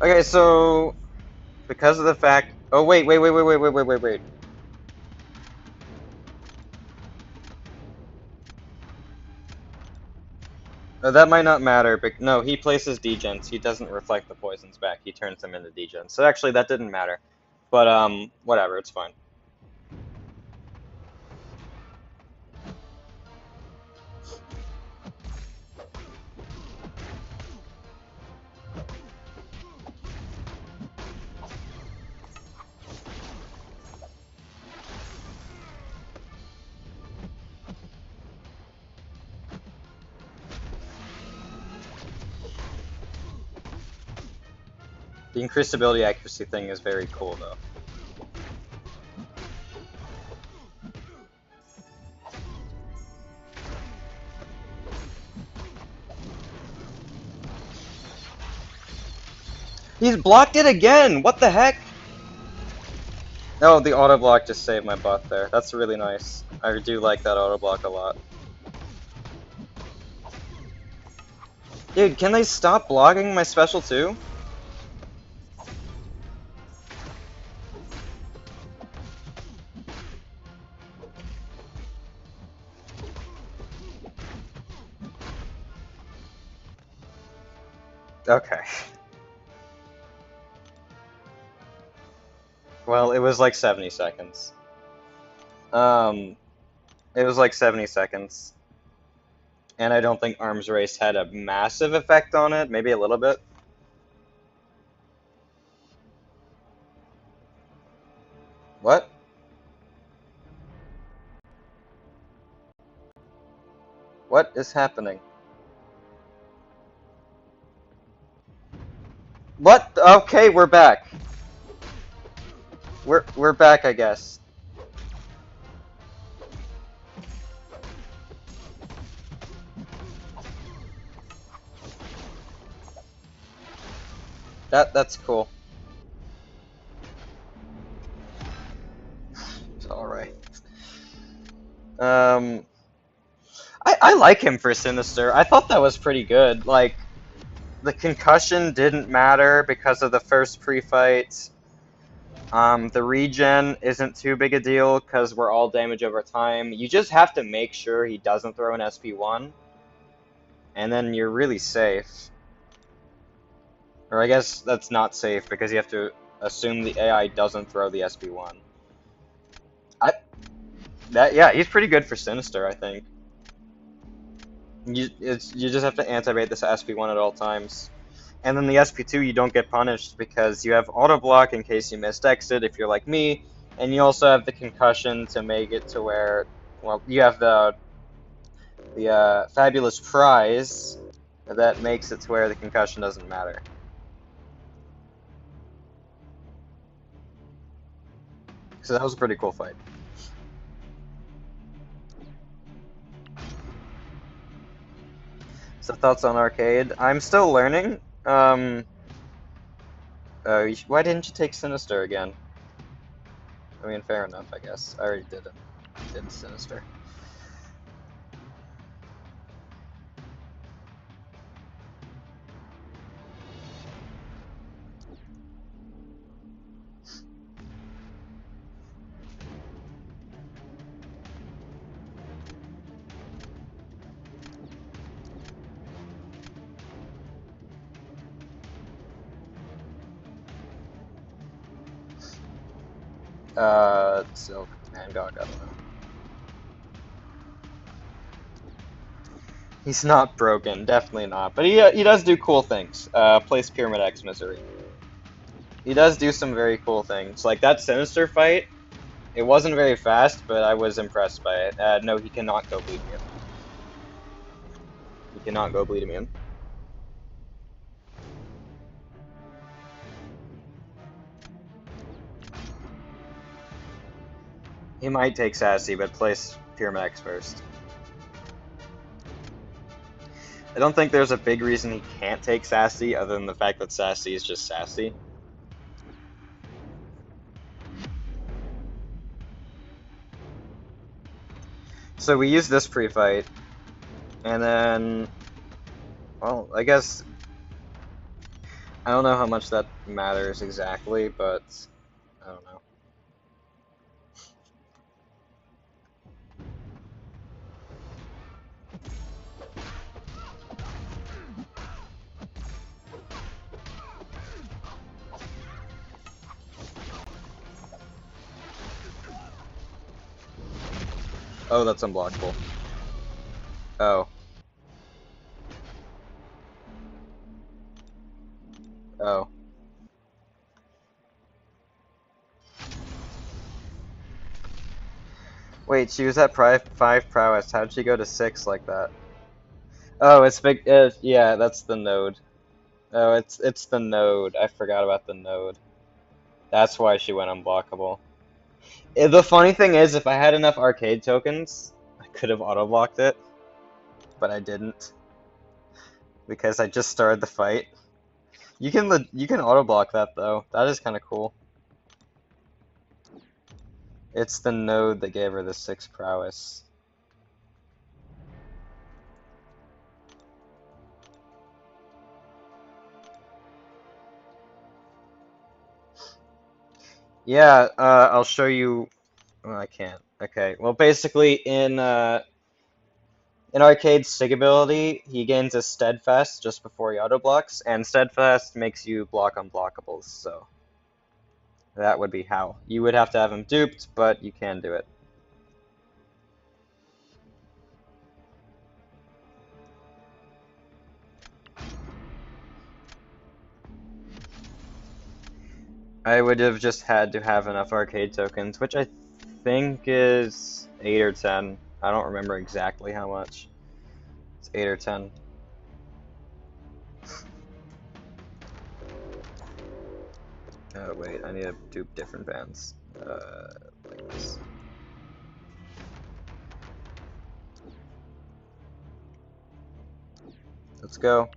Okay, so because of the fact. Oh wait. That might not matter, but no, he places degens. He doesn't reflect the poisons back. He turns them into degens. So actually, that didn't matter. But whatever. It's fine. The increased ability accuracy thing is very cool, though. He's blocked it again! What the heck? Oh, the auto block just saved my butt there. That's really nice. I do like that auto block a lot. Dude, can they stop blocking my special too? Okay. Well, it was like 70 seconds. It was like 70 seconds. And I don't think Arms Race had a massive effect on it. Maybe a little bit. What? What is happening? What? Okay, we're back. We're back, I guess. That's cool. All right. I like him for Sinister. I thought that was pretty good. Like, the concussion didn't matter because of the first pre-fight. The regen isn't too big a deal because we're all damage over time. You just have to make sure he doesn't throw an SP1, and then you're really safe. Or I guess that's not safe because you have to assume the AI doesn't throw the SP1. Yeah, he's pretty good for Sinister, I think. You just have to anti-bait this SP1 at all times. And then the SP2 you don't get punished because you have auto block in case you missed exit if you're like me, and you also have the concussion to make it to where, well, you have the fabulous prize that makes it to where the concussion doesn't matter. So that was a pretty cool fight. So thoughts on arcade? I'm still learning. Why didn't you take Sinister again? I mean, fair enough, I guess. I already did it. Did Sinister. Silk, Mangog, I don't know. He's not broken, definitely not. But he does do cool things. Plays Pyramid X Misery. He does do some very cool things. Like that Sinister fight, it wasn't very fast, but I was impressed by it. No, he cannot go bleed me in. He cannot go bleed me in. He might take Sassy, but place Pyramid X first. I don't think there's a big reason he can't take Sassy other than the fact that Sassy is just Sassy. So we use this pre-fight, and then, well, I guess, I don't know how much that matters exactly, but I don't know. Oh, that's unblockable. Oh. Oh. Wait, she was at 5 prowess. How'd she go to 6 like that? Oh, it's big. Yeah, that's the node. Oh, it's the node. I forgot about the node. That's why she went unblockable. The funny thing is, if I had enough arcade tokens, I could have auto-blocked it, but I didn't because I just started the fight. You can auto-block that though. That is kind of cool. It's the node that gave her the 6 prowess. Yeah, I'll show you. Oh, I can't. Okay. Well, basically, in Arcade's Sig ability, he gains a Steadfast just before he auto-blocks, and Steadfast makes you block unblockables, so that would be how. You would have to have him duped, but you can do it. I would have just had to have enough arcade tokens, which I think is 8 or 10. I don't remember exactly how much. It's 8 or 10. Oh wait, I need to dupe different bands. Like this. Let's go.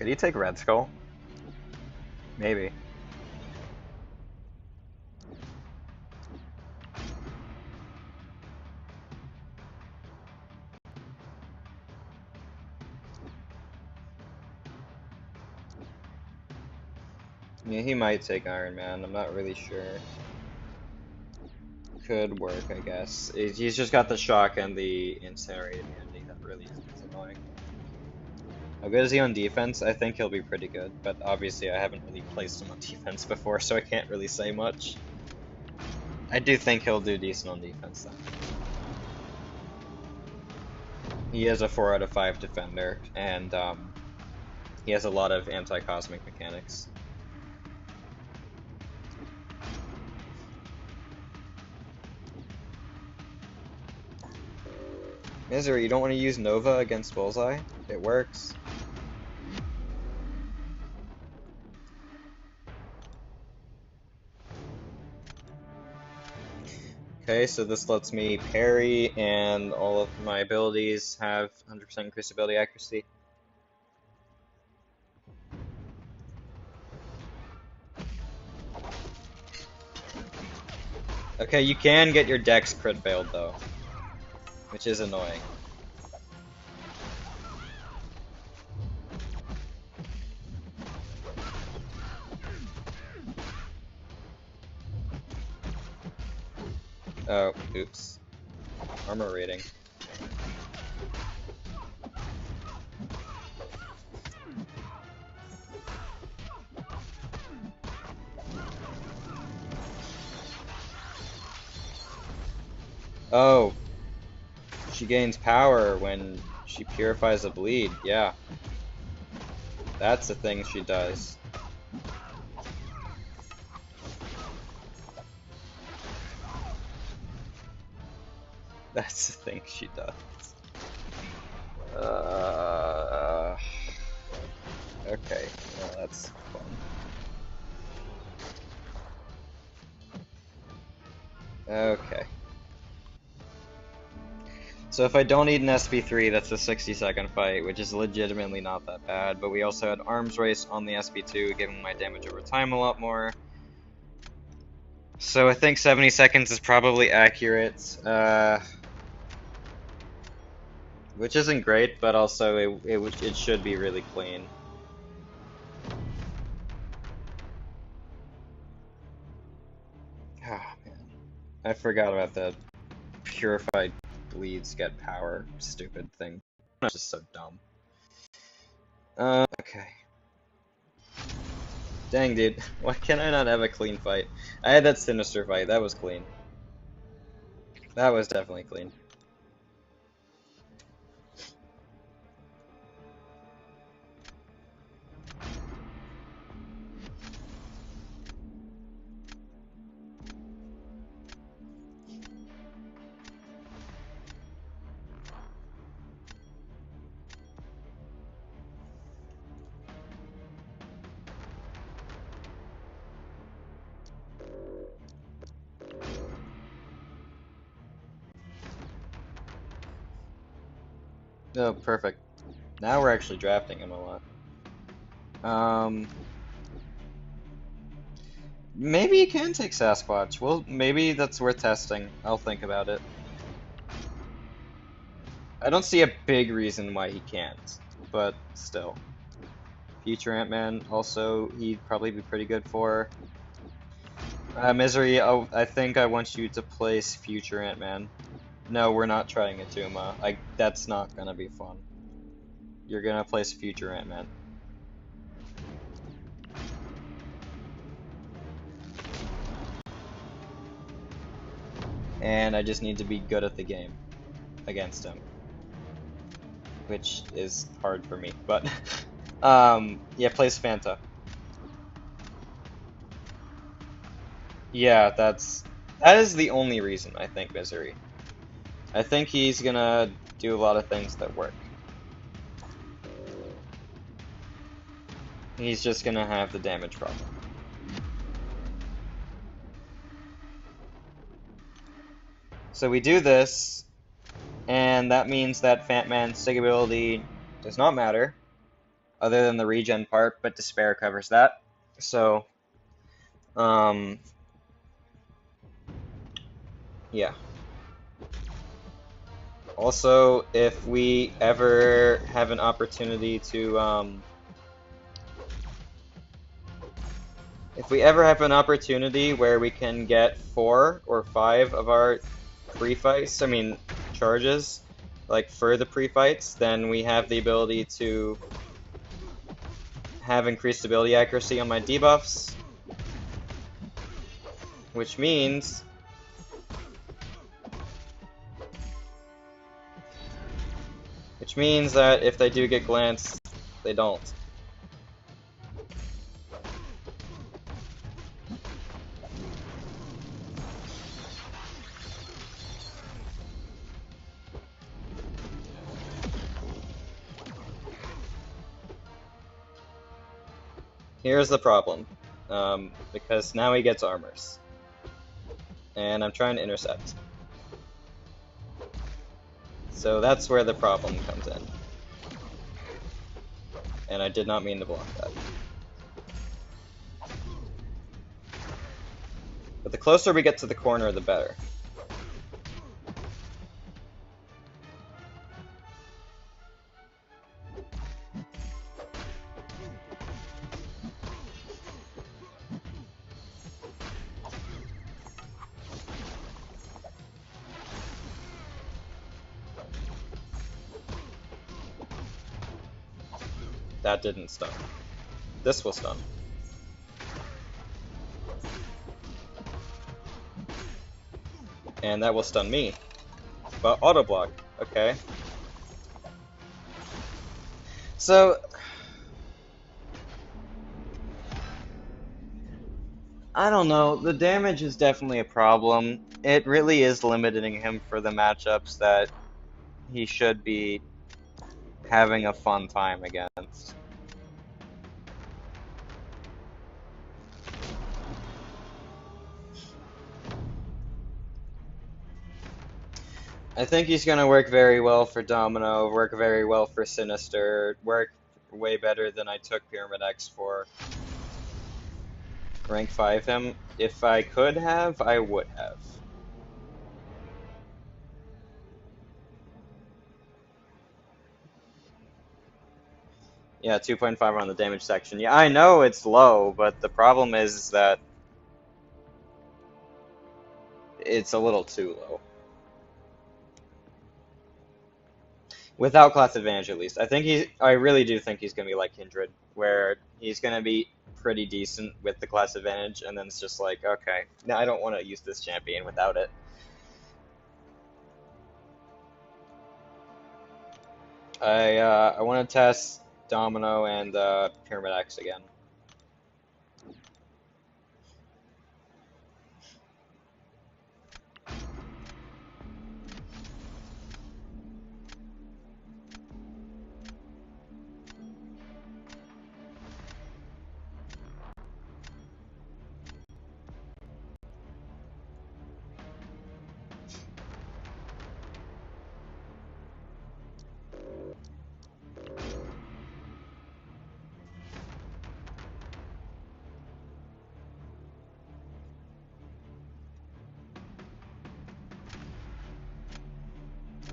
Could he take Red Skull? Maybe. Yeah, he might take Iron Man. I'm not really sure. Could work, I guess. He's just got the shock and the incinerate immunity. That really is annoying. How good is he on defense? I think he'll be pretty good, but obviously I haven't really placed him on defense before, so I can't really say much. I do think he'll do decent on defense, though. He is a 4 out of 5 defender, and he has a lot of anti-cosmic mechanics. Misery, you don't want to use Nova against Bullseye? It works. Okay, so this lets me parry, and all of my abilities have 100% increased ability accuracy. Okay, you can get your Dex crit failed though, which is annoying. Oh, oops. Armor rating. Oh, she gains power when she purifies a bleed, yeah. That's the thing she does. That's the thing she does. Okay, well that's fun. Okay. So if I don't need an SP3, that's a 60-second fight, which is legitimately not that bad, but we also had Arms Race on the SP2, giving my damage over time a lot more. So I think 70 seconds is probably accurate, which isn't great, but also it should be really clean. Ah, man. I forgot about the purified bleeds get power stupid thing. It's just so dumb. Okay. Dang, dude. Why can I not have a clean fight? I had that Sinister fight. That was clean. That was definitely clean. Oh, perfect. Now we're actually drafting him a lot. Maybe he can take Sasquatch. Well, maybe that's worth testing. I'll think about it. I don't see a big reason why he can't, but still. Future Ant-Man, also, he'd probably be pretty good for. Misery, oh, I think I want you to place Future Ant-Man. No, we're not trying Atuma. That's not gonna be fun. You're gonna place Future Ant-Man. And I just need to be good at the game against him, which is hard for me, but yeah, place Fanta. Yeah, that is the only reason, I think, Misery. I think he's gonna do a lot of things that work. He's just gonna have the damage problem. So we do this, and that means that Fat Man's sig ability does not matter. other than the regen part, but Despair covers that. So, yeah. Also, if we ever have an opportunity to, where we can get 4 or 5 of our pre-fights, charges, like for the pre-fights, then we have the ability to have increased ability accuracy on my debuffs, which means that if they do get glanced, they don't. Here's the problem, because now he gets armors, and I'm trying to intercept. So that's where the problem comes in. And I did not mean to block that. But the closer we get to the corner, the better. That didn't stun. This will stun. And that will stun me. But auto block. Okay. So I don't know. The damage is definitely a problem. It really is limiting him for the matchups that he should be having a fun time against. I think he's going to work very well for Domino, work very well for Sinister, work way better than I took Pyramid X for. Rank 5 him. If I could have, I would have. Yeah, 2.5 on the damage section. Yeah, I know it's low, but the problem is that it's a little too low. Without class advantage, at least. I really do think he's going to be like Kindred, where he's going to be pretty decent with the class advantage, and then it's just like, okay, now I don't want to use this champion without it. I want to test Domino and Pyramid X again.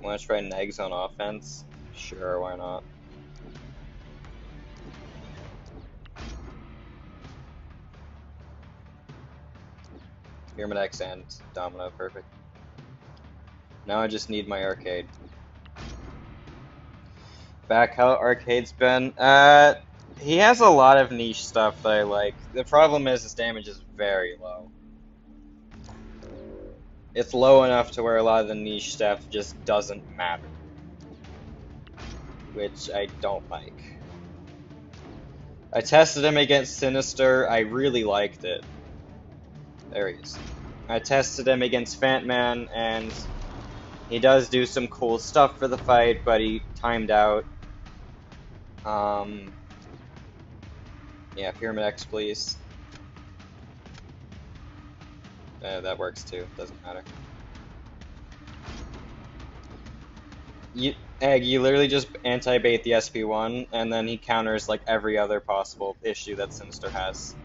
Want to try Negs on offense? Sure, why not? Pyramid X and Domino, perfect. Now I just need my arcade. Back how arcade's been? He has a lot of niche stuff that I like. The problem is his damage is very low. It's low enough to where a lot of the niche stuff just doesn't matter. Which I don't like. I tested him against Sinister, I really liked it. There he is. I tested him against Fantman, and he does do some cool stuff for the fight, but he timed out. Yeah, Pyramid X, please. That works too, doesn't matter. You literally just anti-bait the SP1, and then he counters like every other possible issue that Sinister has.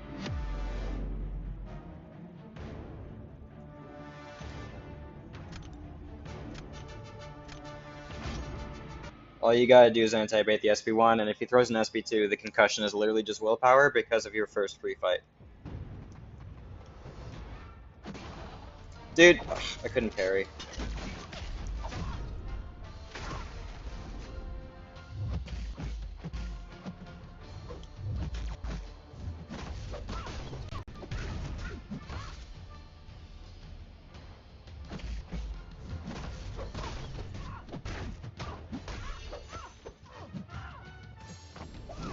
All you gotta do is anti-bait the SP1, and if he throws an SP2, the concussion is literally just willpower because of your first free fight. Dude, ugh, I couldn't parry.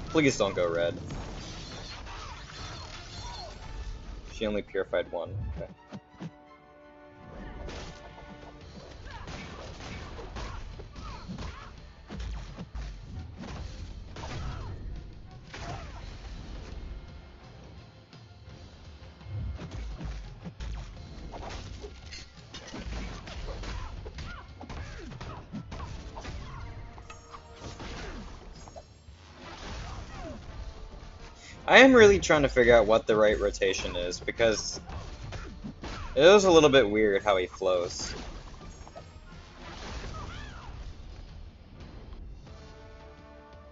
Please don't go red. She only purified one. Okay. I am really trying to figure out what the right rotation is, because it was a little bit weird how he flows.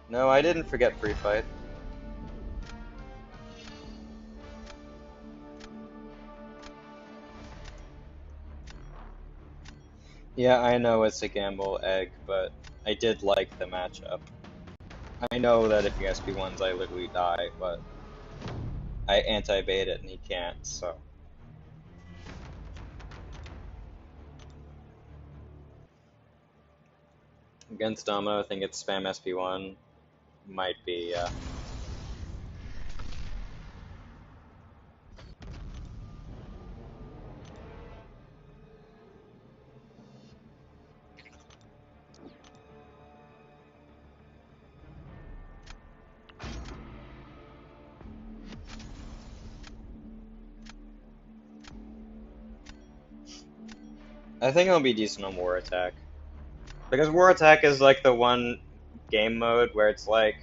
No, I didn't forget free fight. Yeah, I know it's a gamble egg, but I did like the matchup. I know that if he SP1s, I literally die, but I anti-bait it and he can't, so. Against Domino, I think it's spam SP1. Might be, yeah. I think it'll be decent on War Attack. Because War Attack is like the one game mode where it's like,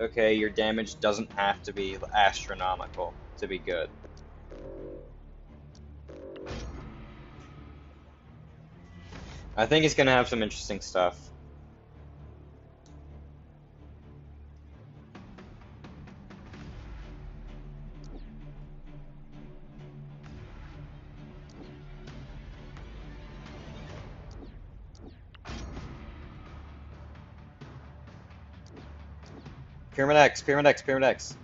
okay, your damage doesn't have to be astronomical to be good. I think he's gonna have some interesting stuff. Pyramid X, Pyramid X, Pyramid X.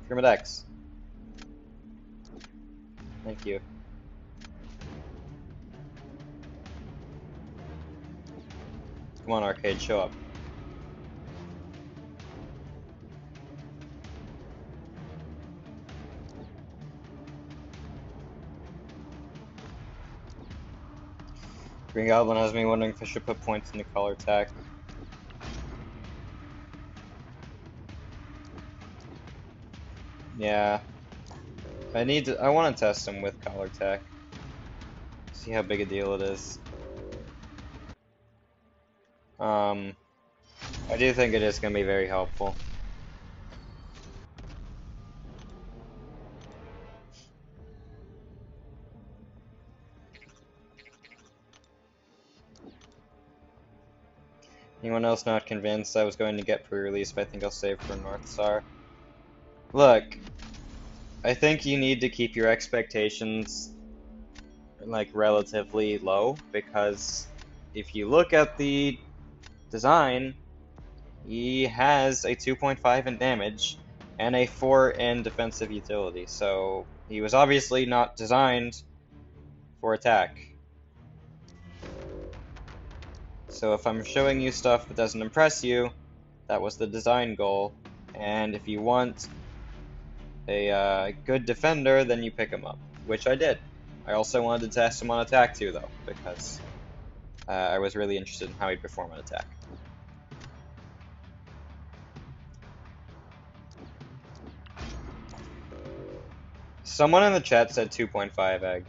Pyramid X. Thank you. Come on, Arcade, show up. Green Goblin has me wondering if I should put points into color attack. Yeah. I want to test him with color tech. See how big a deal it is. I do think it is going to be very helpful. Anyone else not convinced? I was going to get pre-release, but I think I'll save for North Star. Look, I think you need to keep your expectations like relatively low, because if you look at the design, he has a 2.5 in damage and a 4 in defensive utility, so he was obviously not designed for attack. So if I'm showing you stuff that doesn't impress you, that was the design goal, and if you want a good defender, then you pick him up, which I did. I also wanted to test him on attack too, though, because I was really interested in how he'd perform on attack. Someone in the chat said 2.5 egg.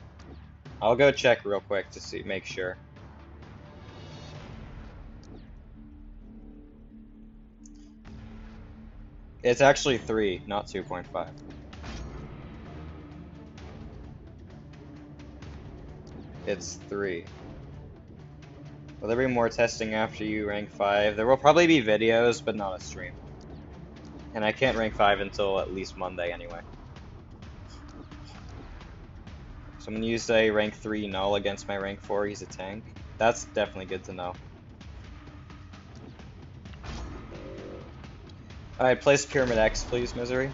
I'll go check real quick to see, make sure. It's actually 3, not 2.5. It's 3. Will there be more testing after you rank 5? There will probably be videos, but not a stream. And I can't rank 5 until at least Monday anyway. Someone used a rank 3 null against my rank 4, he's a tank. That's definitely good to know. Alright, place Pyramid X, please, Misery.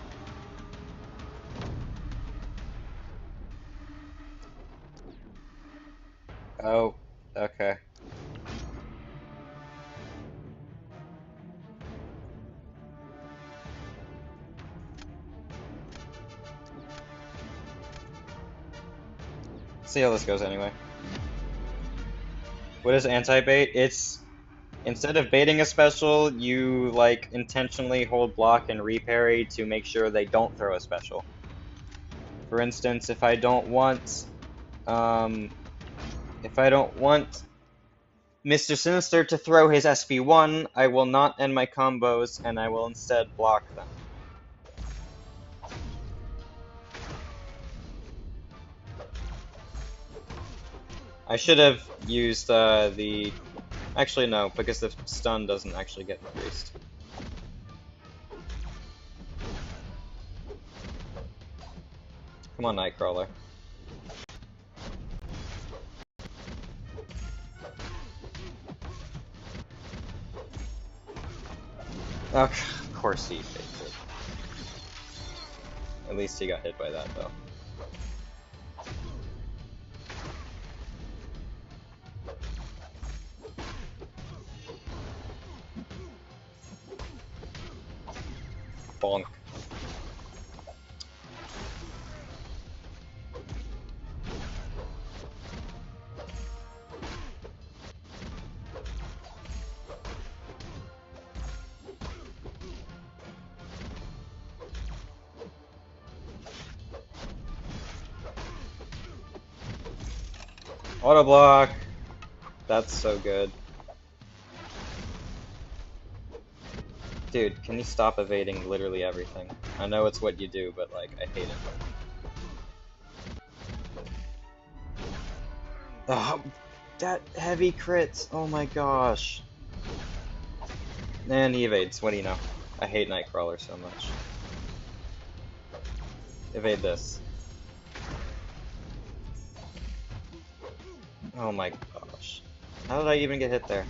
Oh, okay. See how this goes anyway. What is anti-bait? It's, instead of baiting a special, you like intentionally hold block and reparry to make sure they don't throw a special. For instance, if I don't want Mr. Sinister to throw his SP1, I will not end my combos and I will instead block them. I should have used the... Actually, no, because the stun doesn't actually get increased. Come on, Nightcrawler. Oh, of course he faked it. At least he got hit by that, though. Bonk. Auto block. That's so good. Dude, can you stop evading literally everything? I know it's what you do, but like, I hate it. Oh, that heavy crits! Oh my gosh. And he evades, what do you know? I hate Nightcrawler so much. Evade this. Oh my gosh. How did I even get hit there?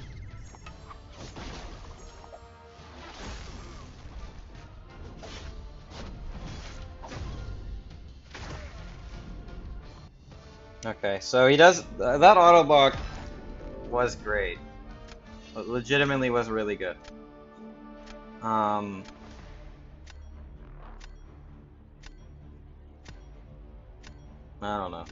Okay, so he does... that auto block was great. It legitimately was really good. I don't know.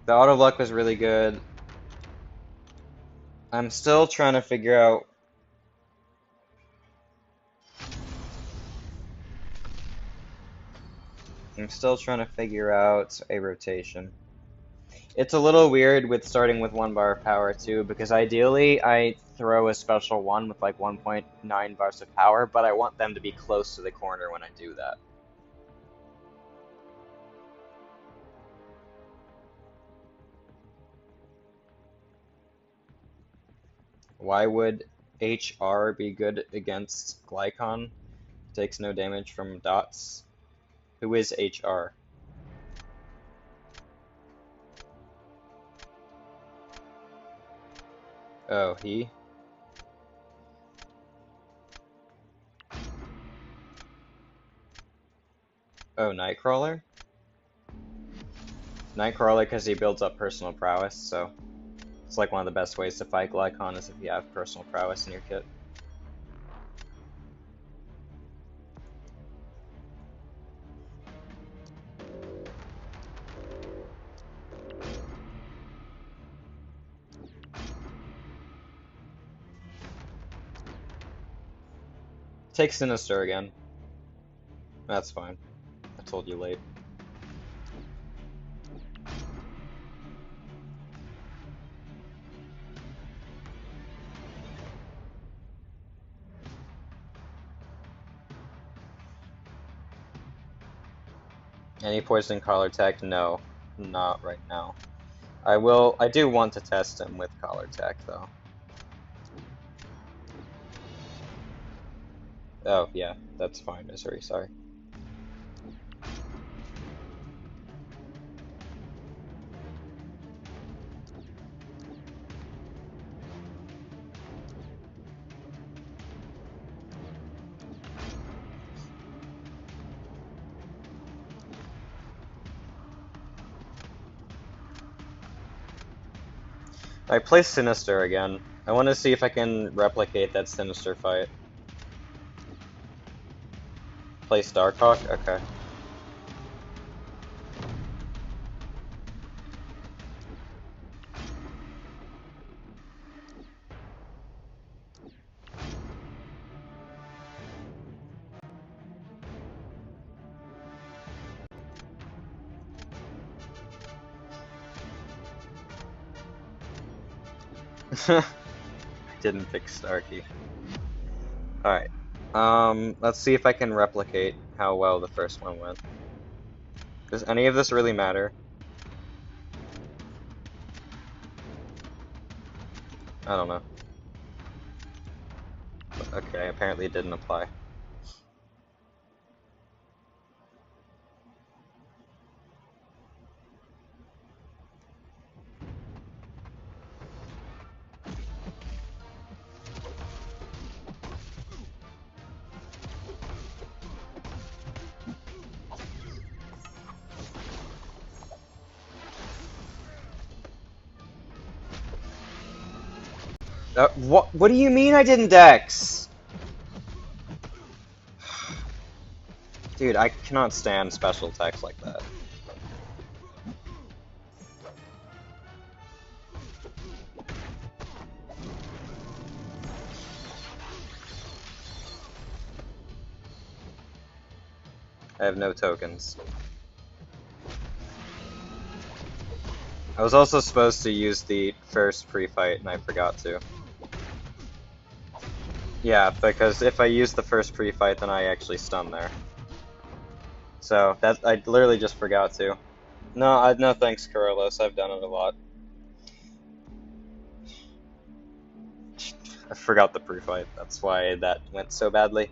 The auto block was really good. I'm still trying to figure out... a rotation. It's a little weird with starting with 1 bar of power too, because ideally I throw a special one with like 1.9 bars of power, but I want them to be close to the corner when I do that. Why would HR be good against Glycon? Takes no damage from dots. Who is HR? Oh, he? Oh, Nightcrawler? Nightcrawler because he builds up personal prowess, so it's like one of the best ways to fight Glycon is if you have personal prowess in your kit. Take Sinister again. That's fine. I told you late. Any poison collar tech? No, not right now. I do want to test him with collar tech though. Oh yeah, that's fine, Misery, sorry. I play Sinister again. I want to see if I can replicate that Sinister fight. Play Starhawk? Okay. Didn't pick Starkey. Alright. Let's see if I can replicate how well the first one went. Does any of this really matter? I don't know. Okay, apparently it didn't apply. What do you mean I didn't Dex? Dude, I cannot stand special attacks like that. I have no tokens. I was also supposed to use the first pre-fight and I forgot to. Yeah, because if I use the first pre-fight then I actually stun there. So, that I literally just forgot to. No, no thanks, Carlos. I've done it a lot. I forgot the pre-fight. That's why that went so badly.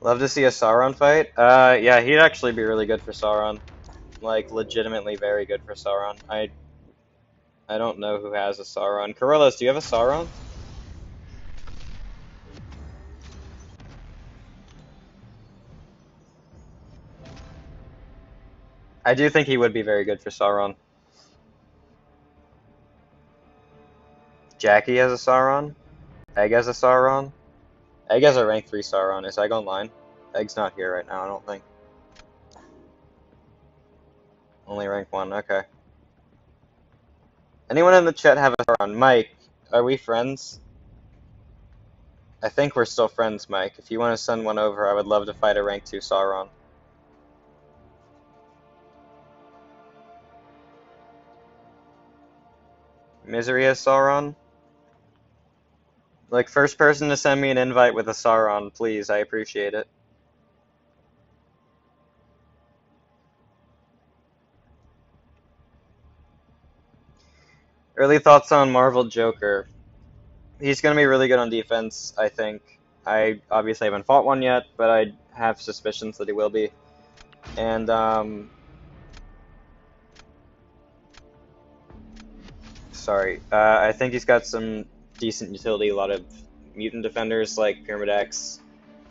Love to see a Sauron fight. Yeah, he'd actually be really good for Sauron. Like, legitimately very good for Sauron. I don't know who has a Sauron. Carlos, do you have a Sauron? I do think he would be very good for Sauron. Jackie has a Sauron. Egg has a Sauron. Egg has a rank 3 Sauron. Is Egg online? Egg's not here right now, I don't think. Only rank 1, okay. Anyone in the chat have a Sauron? Mike, are we friends? I think we're still friends, Mike. If you want to send one over, I would love to fight a rank 2 Sauron. Misery has Sauron? Like, first person to send me an invite with a Sauron, please. I appreciate it. Early thoughts on Marvel Joker. He's going to be really good on defense, I think. I obviously haven't fought one yet, but I have suspicions that he will be. And, sorry. I think he's got some decent utility, a lot of mutant defenders like Pyramid X,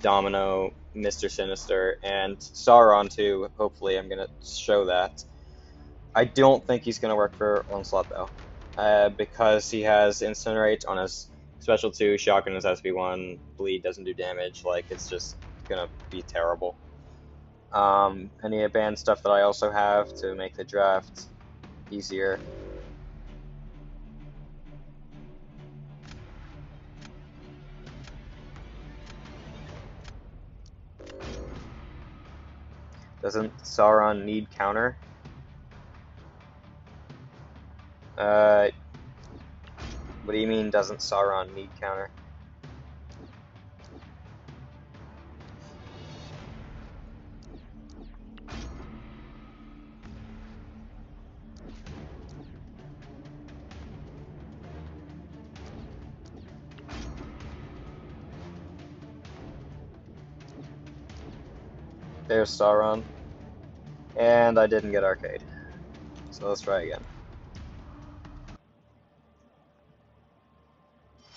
Domino, Mr. Sinister, and Sauron too. Hopefully I'm going to show that. I don't think he's going to work for Onslaught though, because he has Incinerate on his Special 2, Shotgun is SB1, Bleed doesn't do damage, like, it's just gonna be terrible. Any banned stuff that I also have to make the draft easier. Doesn't Sauron need counter? What do you mean, doesn't Sauron need counter? There's Sauron. And I didn't get arcade. So let's try again.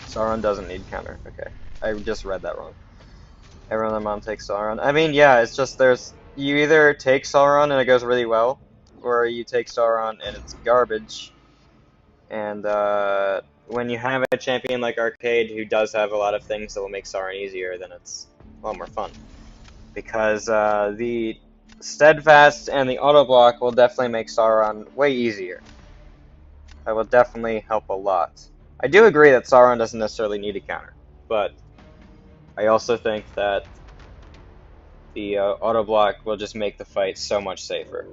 Sauron doesn't need counter. Okay. I just read that wrong. Everyone on the mom takes Sauron. I mean, yeah, it's just you either take Sauron and it goes really well, or you take Sauron and it's garbage. And when you have a champion like Arcade who does have a lot of things that will make Sauron easier, then it's a lot more fun. Because the Steadfast and the Auto Block will definitely make Sauron way easier. That will definitely help a lot. I do agree that Sauron doesn't necessarily need a counter, but I also think that the Auto Block will just make the fight so much safer.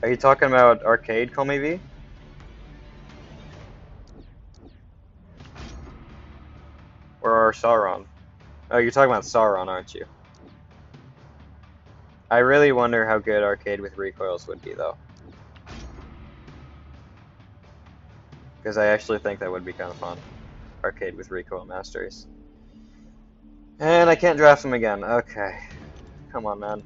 Are you talking about Arcade, Call Me V? Or Sauron? Oh, you're talking about Sauron, aren't you? I really wonder how good Arcade with recoils would be, though. Because I actually think that would be kind of fun. Arcade with recoil masteries. And I can't draft him again. Okay. Come on, man.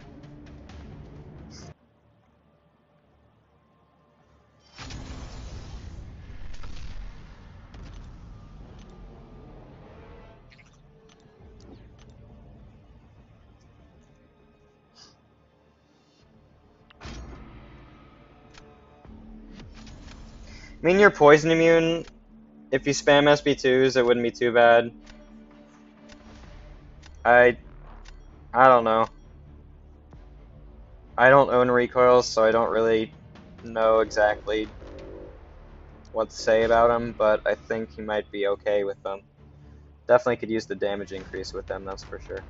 I mean, you're poison immune. If you spam SB2s, it wouldn't be too bad. I don't know. I don't own recoils, so I don't really know exactly what to say about him, but I think he might be okay with them. Definitely could use the damage increase with them, that's for sure.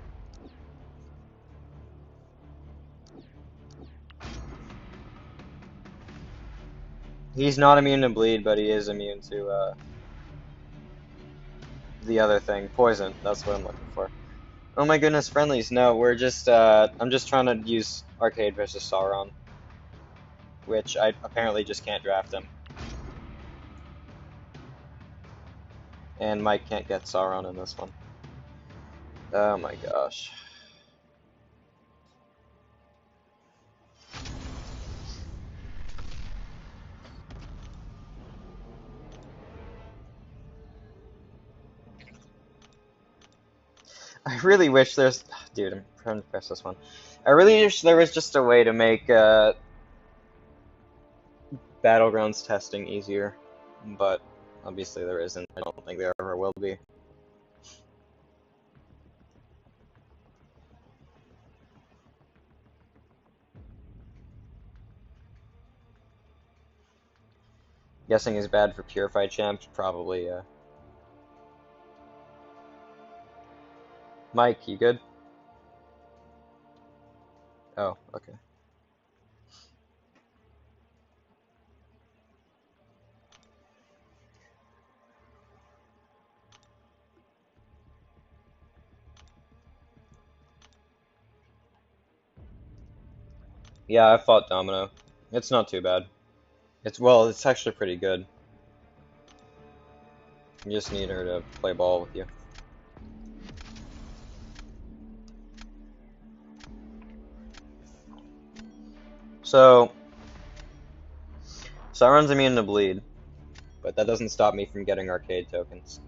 He's not immune to bleed, but he is immune to the other thing, poison. That's what I'm looking for. Oh my goodness, friendlies. No, we're just I'm just trying to use Arcade versus Sauron, which I apparently just can't draft him. And Mike can't get Sauron in this one. Oh my gosh. I really wish there's... Dude, I'm trying to press this one. I really wish there was just a way to make Battlegrounds testing easier, but obviously there isn't. I don't think there ever will be. Guessing is bad for Purified Champs? Probably, yeah. Mike, you good? Oh, okay. Yeah, I fought Domino. It's not too bad. It's actually pretty good. You just need her to play ball with you. So, Sauron's immune to bleed, but that doesn't stop me from getting arcade tokens.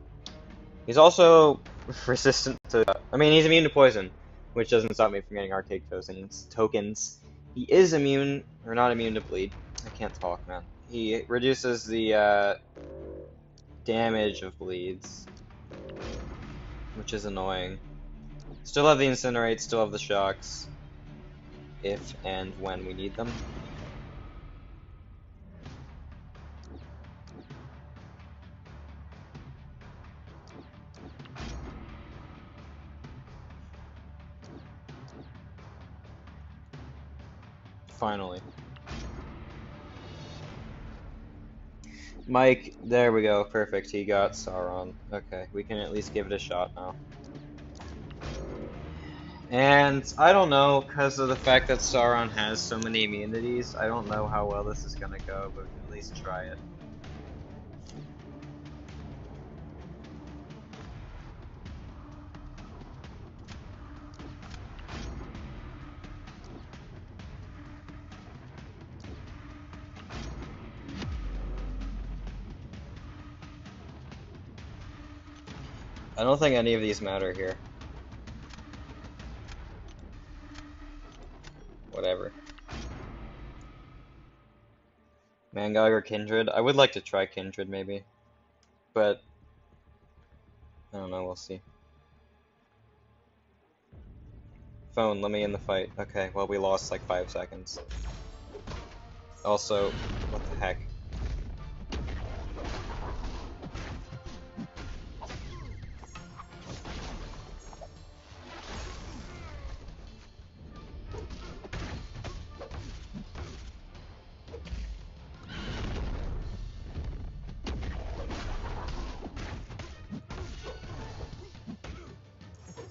He's also resistant to... I mean, he's immune to poison, which doesn't stop me from getting arcade tokens. He is immune, or not immune to bleed. I can't talk, man. He reduces the damage of bleeds, which is annoying. Still have the incinerate, still have the shocks, if and when we need them. Finally. Mike, there we go, perfect, he got Sauron. Okay, we can at least give it a shot now. And I don't know, because of the fact that Sauron has so many immunities, I don't know how well this is gonna go, but we can at least try it. I don't think any of these matter here. Whatever. Mangog or Kindred? I would like to try Kindred, maybe. But, I don't know, we'll see. Phone, let me in the fight. Okay, well we lost like 5 seconds. Also, what the heck?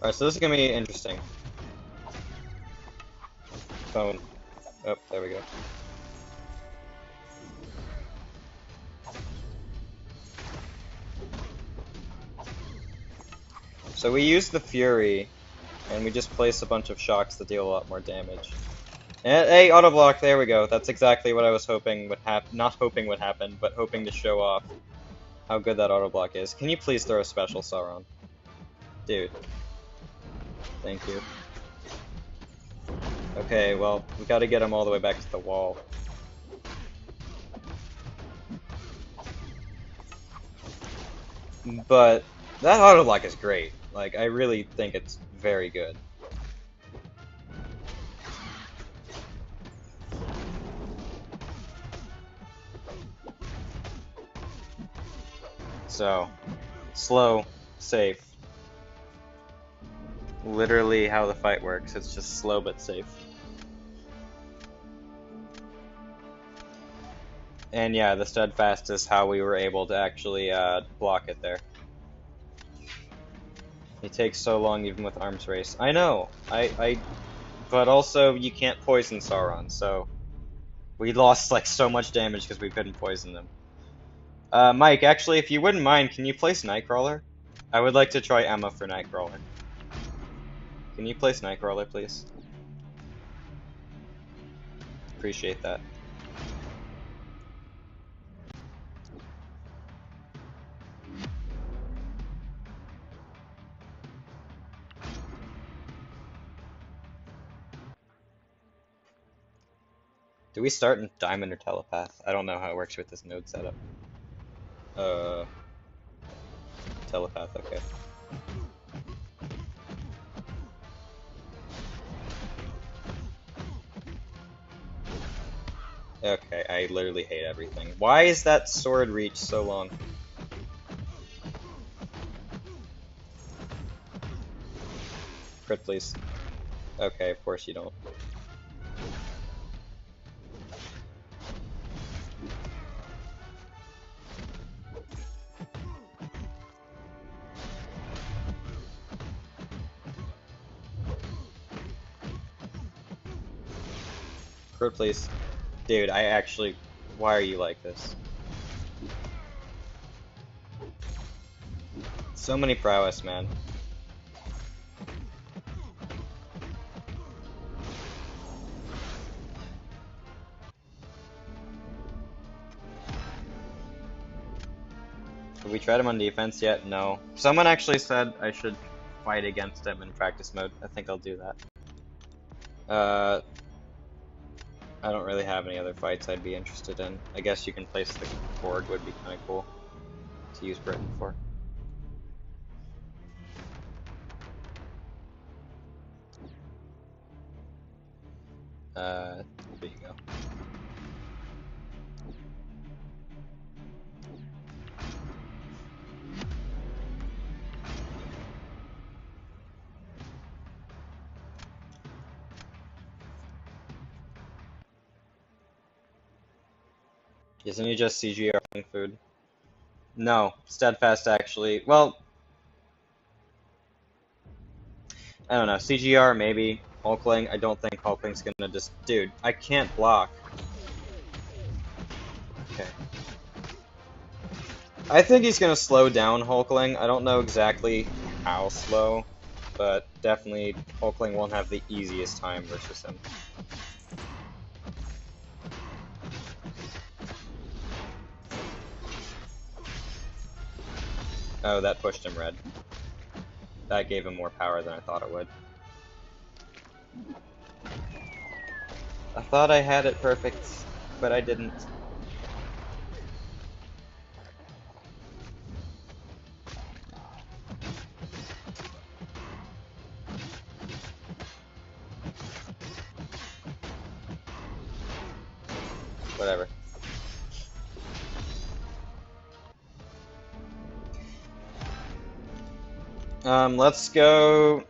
Alright, so this is gonna be interesting. Phone. Oh, there we go. So we use the Fury, and we just place a bunch of shocks that deal a lot more damage. And, hey, auto block, there we go. That's exactly what I was hoping would happen. Not hoping would happen, but hoping to show off how good that auto block is. Can you please throw a special, Sauron? Dude. Thank you. Okay, well, we gotta get him all the way back to the wall. But that auto block is great. Like, I really think it's very good. So, slow, safe. Literally how the fight works. It's just slow but safe. And yeah, the steadfast is how we were able to actually block it there. It takes so long even with arms race. I know, but also you can't poison Sauron, so we lost like so much damage because we couldn't poison them. Mike, actually, if you wouldn't mind, can you place Nightcrawler? I would like to try Emma for Nightcrawler. Can you place Nightcrawler, please? Appreciate that. Do we start in Diamond or Telepath? I don't know how it works with this node setup. Telepath, okay. Okay, I literally hate everything. Why is that sword reach so long? Crit, please. Okay, of course you don't. Crit, please. Dude, I actually... Why are you like this? So many prowess, man. Have we tried him on defense yet? No. Someone actually said I should fight against him in practice mode. I think I'll do that. I don't really have any other fights I'd be interested in. I guess you can place the board would be kind of cool to use Britain for. There you go. Isn't he just CGR food? No, Steadfast actually. Well, I don't know. CGR maybe. Hulkling. I don't think Hulkling's gonna just. Dude, I can't block. Okay. I think he's gonna slow down Hulkling. I don't know exactly how slow, but definitely Hulkling won't have the easiest time versus him. Oh, that pushed him red. That gave him more power than I thought it would. I thought I had it perfect, but I didn't. Whatever. Let's go.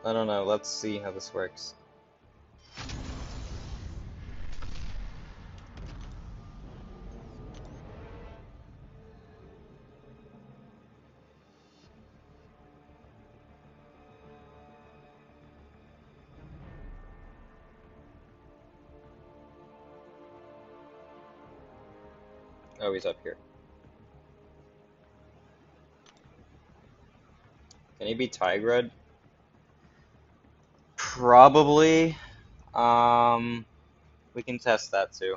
I don't know. Let's see how this works. Oh, he's up here. Can he be Tigred? Probably. We can test that too.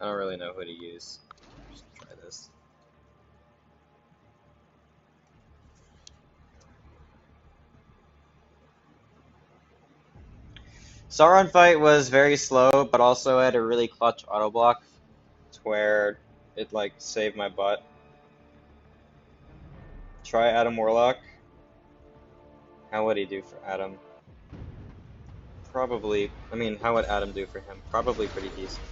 I don't really know who to use. Just try this. Sauron fight was very slow, but also had a really clutch auto block to where it like saved my butt. Try Adam Warlock. How would he do for Adam? Probably. I mean, how would Adam do for him? Probably pretty decent.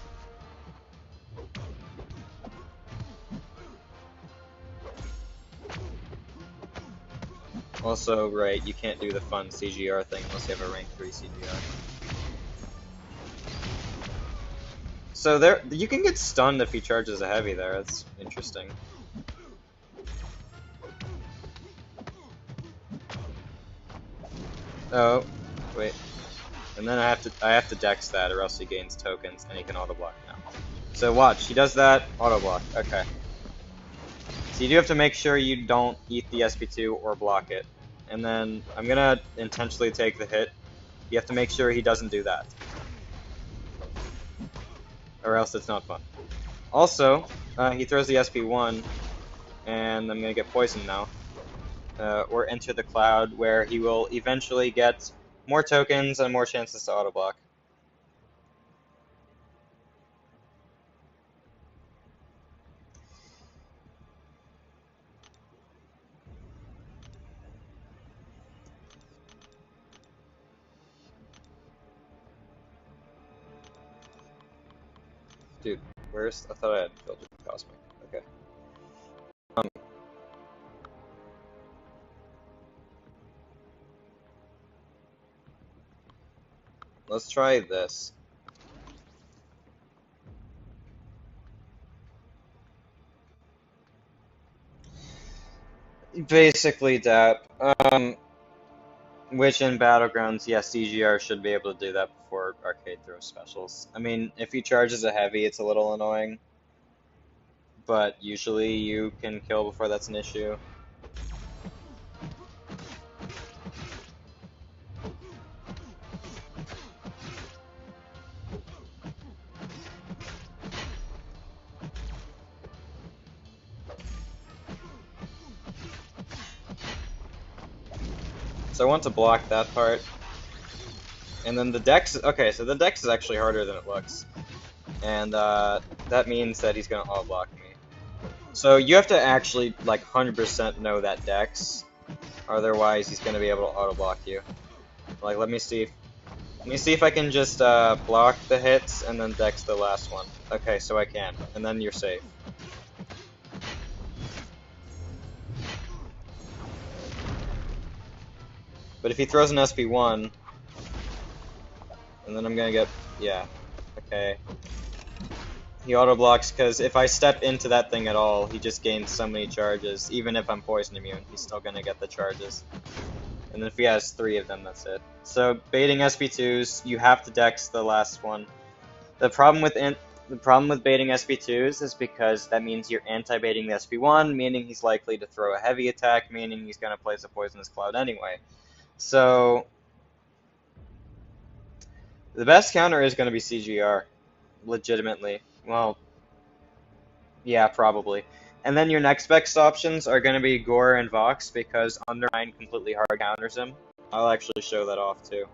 Also, right, you can't do the fun CGR thing unless you have a rank 3 CGR. So there, you can get stunned if he charges a heavy there. That's interesting. Oh, wait. And then I have to dex that or else he gains tokens and he can auto block now. So watch, he does that, auto block. Okay. So you do have to make sure you don't eat the SP2 or block it. And then I'm gonna intentionally take the hit. You have to make sure he doesn't do that. Or else it's not fun. Also, he throws the SP1, and I'm gonna get poisoned now. Or enter the cloud, where he will eventually get more tokens and more chances to auto block. Dude, where's... I thought I had filtered Cosmic. Okay. Let's try this. Basically that. Which in Battlegrounds, yes, CGR should be able to do that before Arcade throws specials. I mean, if he charges a heavy, it's a little annoying. But usually you can kill before that's an issue. So I want to block that part. And then the dex, okay, so the dex is actually harder than it looks. And that means that he's gonna auto block me. So you have to actually like 100% know that dex, otherwise he's gonna be able to auto block you. Like let me see if I can just block the hits and then dex the last one. Okay, so I can, and then you're safe. But if he throws an SP1, and then I'm gonna get, yeah, okay. He auto blocks because if I step into that thing at all, he just gains so many charges. Even if I'm poison immune, he's still gonna get the charges. And then if he has 3 of them, that's it. So baiting SP2s, you have to dex the last one. The problem with baiting SP2s is because that means you're anti-baiting the SP1, meaning he's likely to throw a heavy attack, meaning he's gonna place a poisonous cloud anyway. So the best counter is gonna be CGR, legitimately. Well, yeah, probably. And then your next best options are going to be Gore and Vox, because Undermine completely hard counters him. I'll actually show that off too.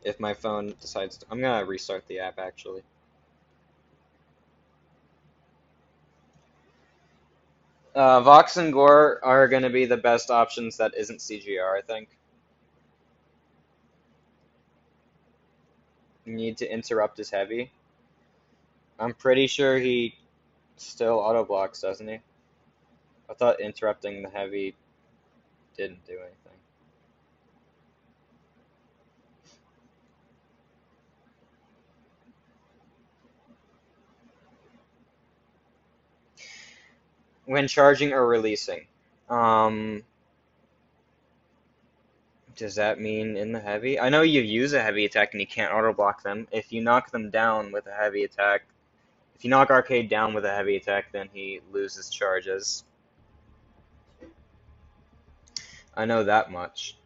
If my phone decides to... I'm going to restart the app actually. Vox and Gore are going to be the best options that isn't CGR, I think. You need to interrupt his heavy. I'm pretty sure he still auto blocks, doesn't he? I thought interrupting the heavy didn't do anything. When charging or releasing. Does that mean in the heavy? I know you use a heavy attack and you can't auto block them. If you knock them down with a heavy attack, if you knock Arcade down with a heavy attack, then he loses charges. I know that much.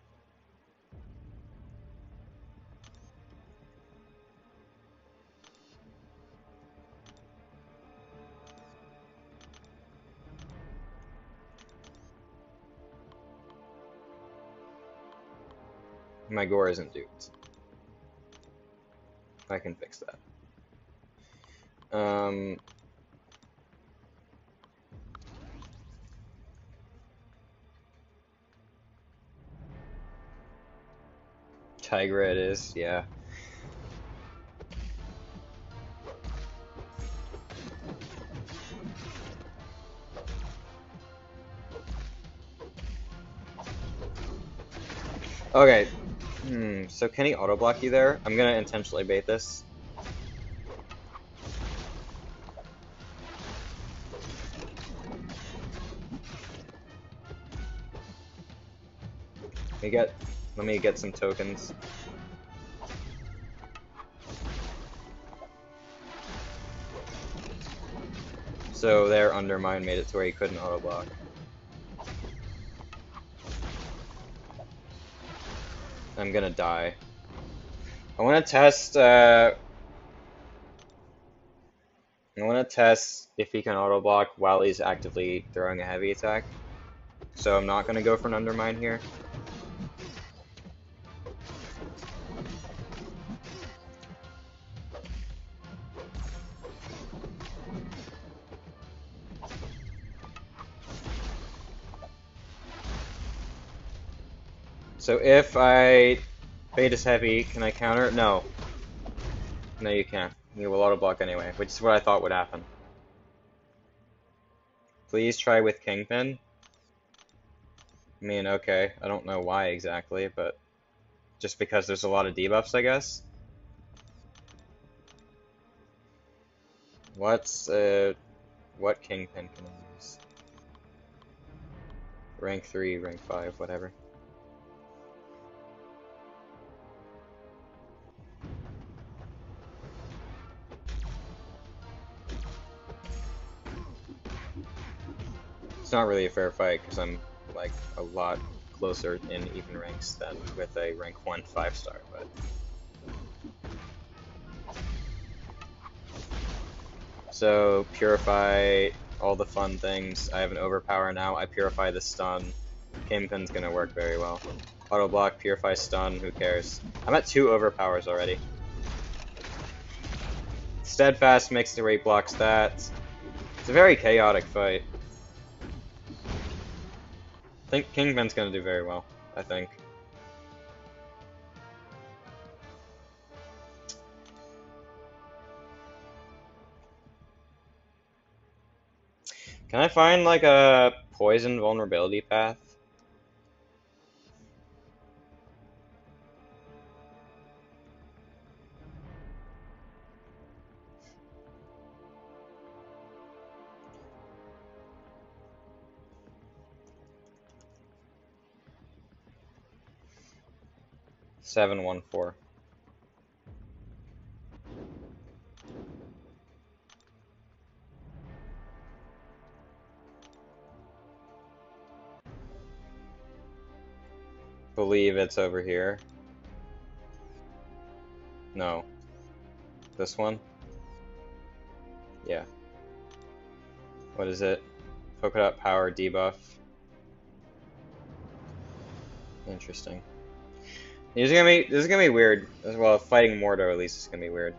My Gore isn't duped. I can fix that. Tigra it is, yeah. Okay. So can he auto block you there? I'm gonna intentionally bait this. Let me get some tokens. So their Undermine made it to where he couldn't auto block. I'm gonna die. I want to test if he can auto block while he's actively throwing a heavy attack. So I'm not gonna go for an Undermine here. So if I bait his heavy, can I counter? No. No, you can't. You will auto block anyway, which is what I thought would happen. Please try with Kingpin. I mean, okay, I don't know why exactly, but just because there's a lot of debuffs, I guess. What Kingpin can I use? Rank 3, rank 5, whatever. It's not really a fair fight because I'm like a lot closer in even ranks than with a rank 1 5-star, but so Purify all the fun things. I have an overpower now. I purify the stun. Kingpin's gonna work very well. Auto block, purify stun, who cares? I'm at 2 overpowers already. Steadfast makes the rate blocks that. It's a very chaotic fight. I think Kingpin's gonna do very well, I think. Can I find like a poison vulnerability path? Seven, 1, 4. Believe it's over here. No. This one? Yeah. What is it? Polka dot power debuff. Interesting. This is gonna be weird as well. Fighting Mordo at least is gonna be weird.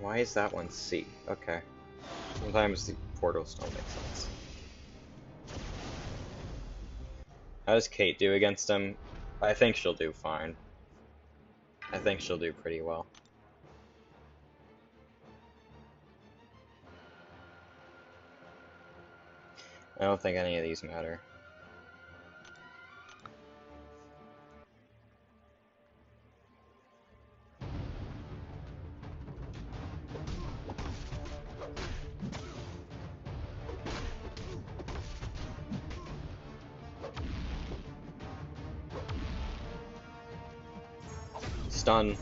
Why is that one C? Okay. Sometimes the portals don't make sense. How does Kate do against him? I think she'll do fine. I think she'll do pretty well. I don't think any of these matter. Stun.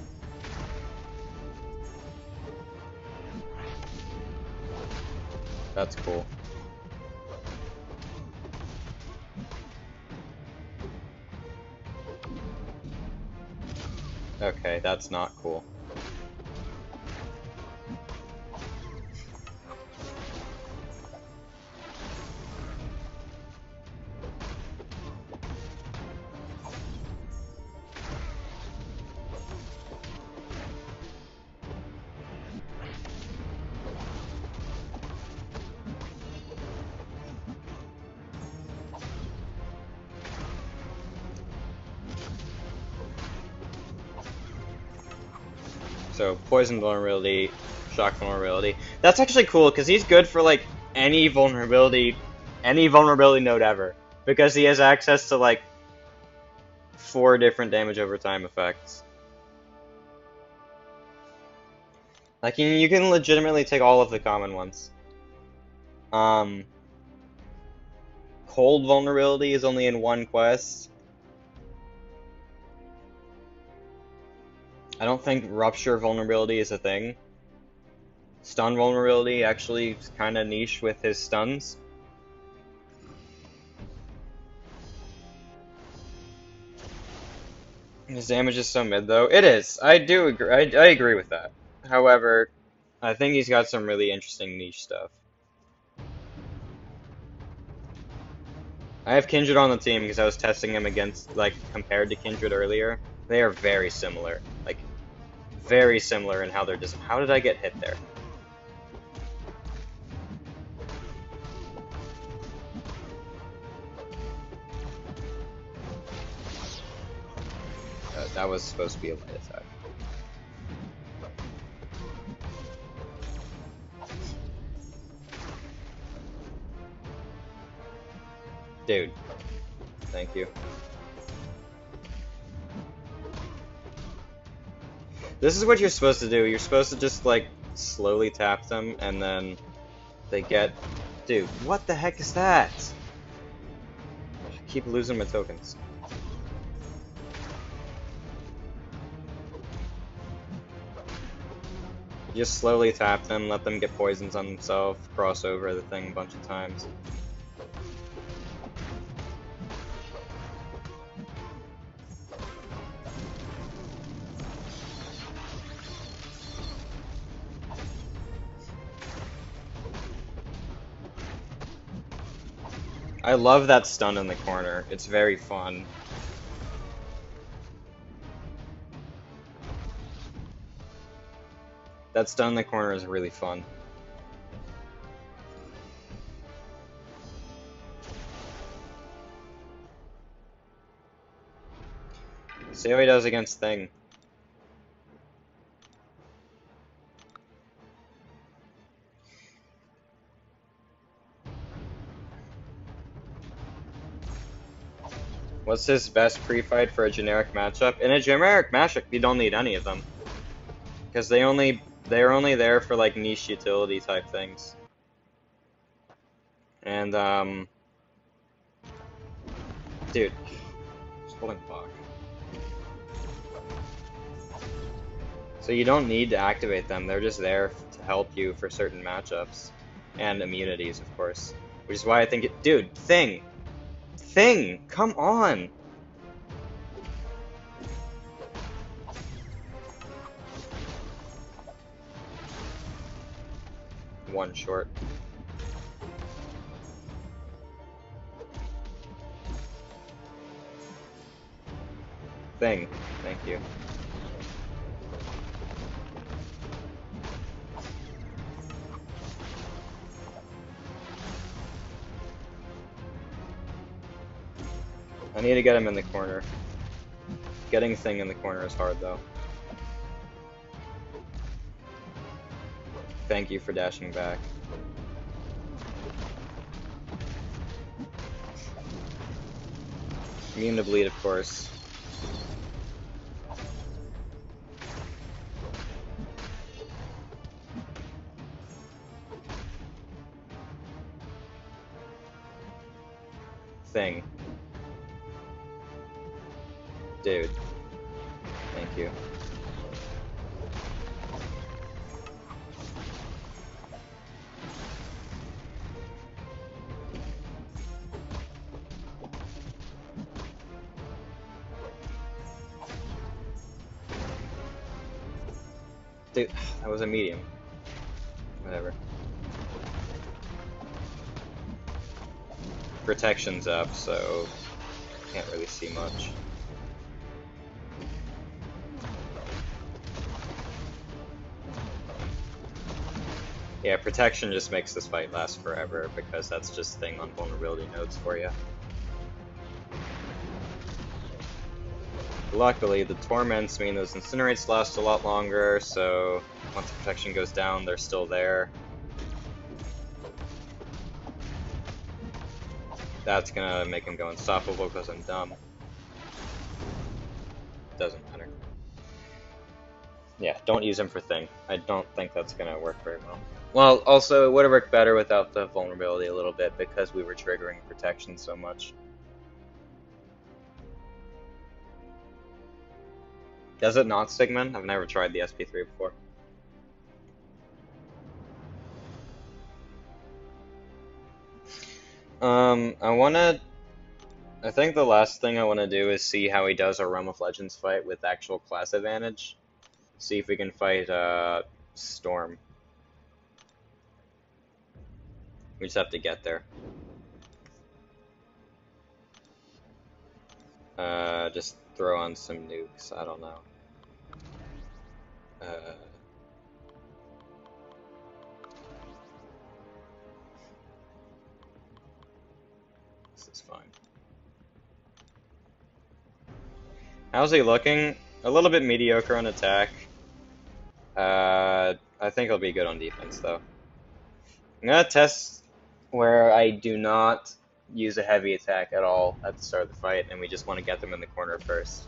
That's cool. Okay, that's not cool. So, poison vulnerability, shock vulnerability. That's actually cool, because he's good for, like, any vulnerability node ever. Because he has access to, like, 4 different damage over time effects. Like, you can legitimately take all of the common ones. Cold vulnerability is only in 1 quest. I don't think Rupture vulnerability is a thing. Stun vulnerability actually is kind of niche with his stuns. His damage is so mid though. It is. I do agree. I agree with that. However, I think he's got some really interesting niche stuff. I have Kindred on the team because I was testing him against, like, compared to Kindred earlier. They are very similar. Like, very similar in how they're just. How did I get hit there? That was supposed to be a light attack. Dude. Thank you. This is what you're supposed to do. You're supposed to just, like, slowly tap them, and then they get... Dude, what the heck is that? I keep losing my tokens. Just slowly tap them, let them get poisons on themselves, cross over the thing a bunch of times. I love that stun in the corner. It's very fun. That stun in the corner is really fun. See how he does against Thing. What's his best pre-fight for a generic matchup? In a generic matchup, you don't need any of them. Because they're only there for like niche utility type things. And dude, just holding block. So you don't need to activate them, they're just there to help you for certain matchups. And immunities, of course. Which is why I think it... Dude, Thing! Thing! Come on! One short. Thing. Thank you. I need to get him in the corner. Getting Thing in the corner is hard, though. Thank you for dashing back. Immune to bleed, of course. Thing. Dude. Thank you. Dude, that was a medium. Whatever. Protection's up, so can't really see much. Yeah, protection just makes this fight last forever because that's just Thing on vulnerability nodes for you. Luckily, the torments mean those incinerates last a lot longer, so once the protection goes down, they're still there. That's gonna make him go unstoppable because I'm dumb. Doesn't matter. Yeah, don't use him for Thing. I don't think that's gonna work very well. Well, also, it would have worked better without the vulnerability a little bit because we were triggering protection so much. Does it not, Stigman? I've never tried the SP3 before. I think the last thing I wanna do is see how he does a Realm of Legends fight with actual class advantage. See if we can fight, Storm. We just have to get there. Just throw on some nukes, I don't know. This is fine. How's he looking? A little bit mediocre on attack. I think he'll be good on defense, though. I'm gonna test where I do not use a heavy attack at all at the start of the fight, and we just want to get them in the corner first.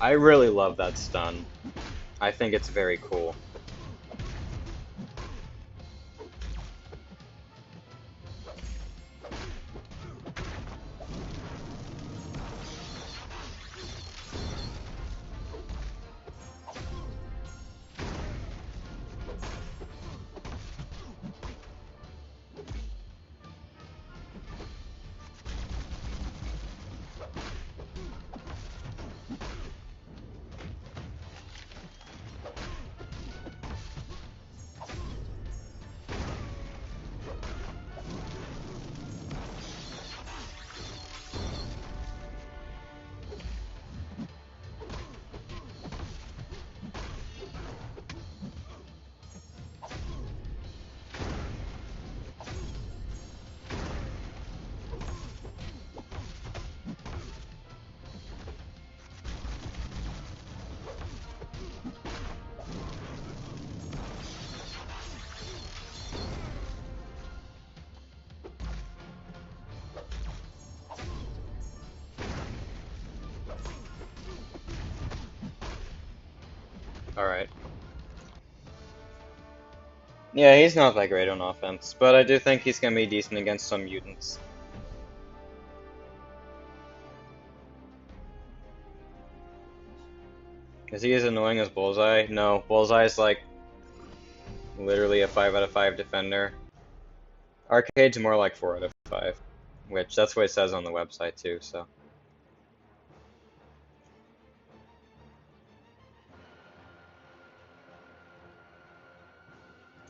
I really love that stun. I think it's very cool. Alright. Yeah, he's not that great on offense, but I do think he's gonna be decent against some mutants. Is he as annoying as Bullseye? No, Bullseye's like literally a 5 out of 5 defender. Arcade's more like 4 out of 5, which that's what it says on the website too, so.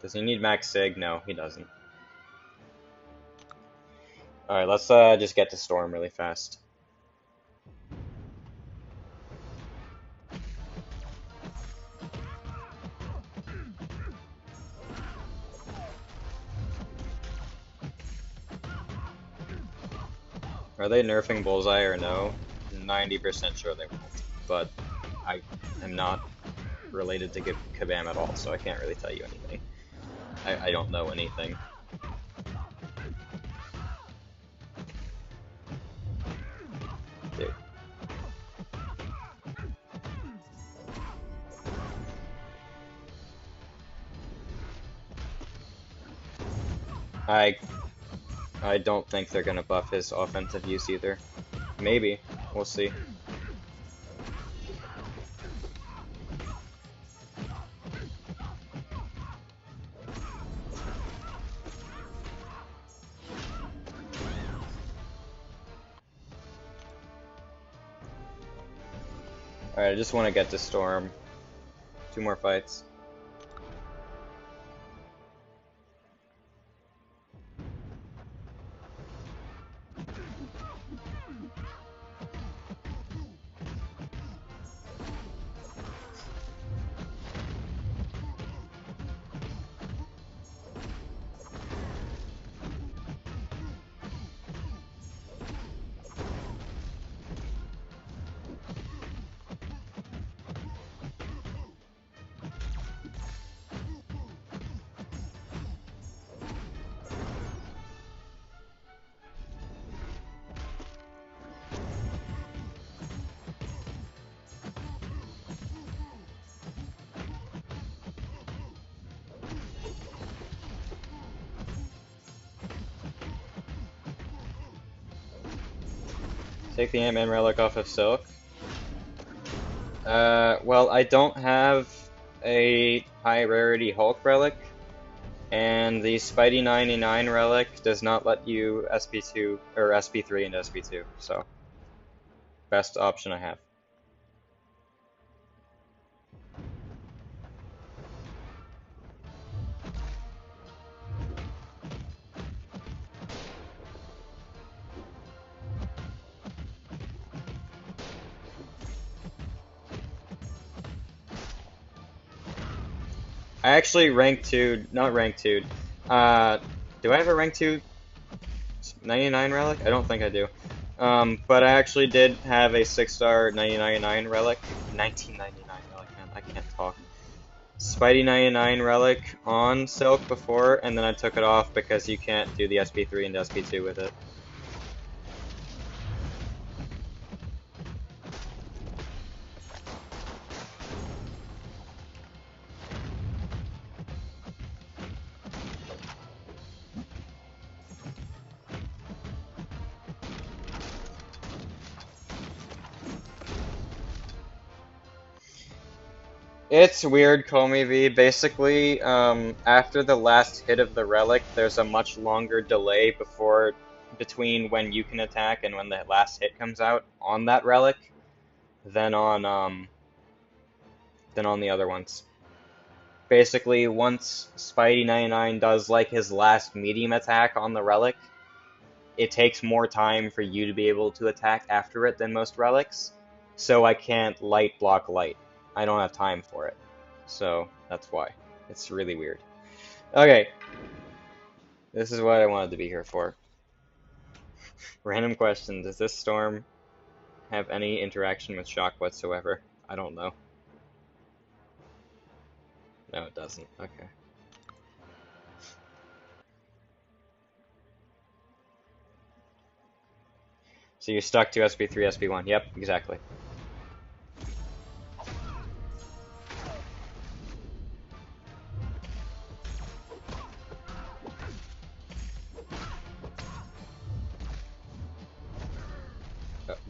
Does he need max sig? No, he doesn't. Alright, let's just get to Storm really fast. Are they nerfing Bullseye or no? 90% sure they won't, but I am not related to Kabam at all, so I can't really tell you anything. I don't know anything. Dude. I don't think they're gonna buff his offensive use either. Maybe. We'll see. Alright, I just want to get to Storm. 2 more fights. Take the Ant-Man Relic off of Silk. Well, I don't have a high rarity Hulk Relic, and the Spidey 99 Relic does not let you SP2 or SP3 into SP2, so best option I have. I actually rank 2, not rank 2. Do I have a rank 2 99 relic? I don't think I do. But I actually did have a 6-star 1999 relic. 1999 relic, man, I can't talk. Spidey 99 relic on Silk before, and then I took it off because you can't do the SP3 and SP2 with it. It's weird, Comey V. Basically, after the last hit of the relic, there's a much longer delay between when you can attack and when the last hit comes out on that relic than on the other ones. Basically, once Spidey99 does like his last medium attack on the relic, it takes more time for you to be able to attack after it than most relics, so I can't light block light. I don't have time for it. So that's why. It's really weird. Okay. This is what I wanted to be here for. Random question. Does this storm have any interaction with shock whatsoever? I don't know. No, it doesn't. Okay. So you're stuck to SP3, SP1. Yep, exactly.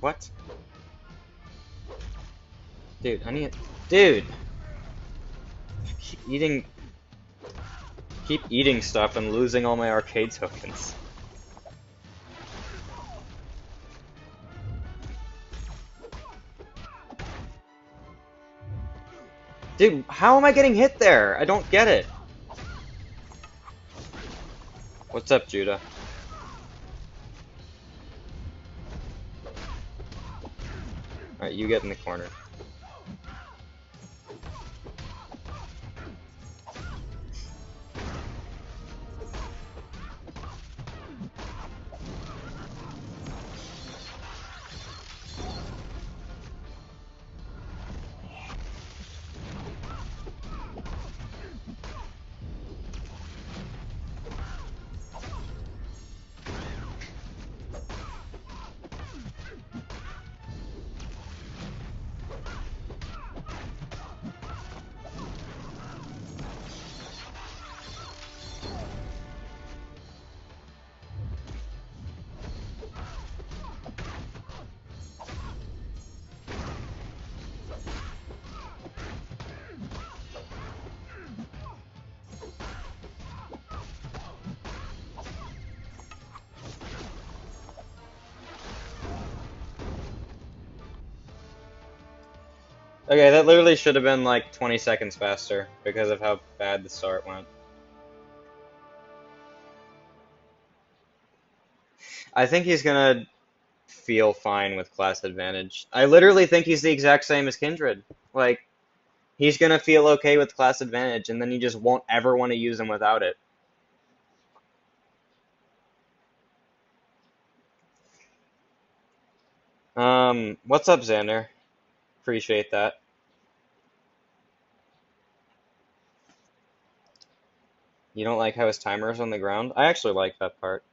What? Dude, I need... Dude! Keep eating stuff and losing all my arcade tokens. Dude, how am I getting hit there? I don't get it. What's up, Judah? Alright, you get in the corner. Okay, that literally should have been like 20 seconds faster because of how bad the start went. I think he's gonna feel fine with class advantage. I literally think he's the exact same as Kindred. Like, he's gonna feel okay with class advantage, and then he just won't ever want to use him without it. What's up, Xander? Appreciate that. You don't like how his timer is on the ground? I actually like that part.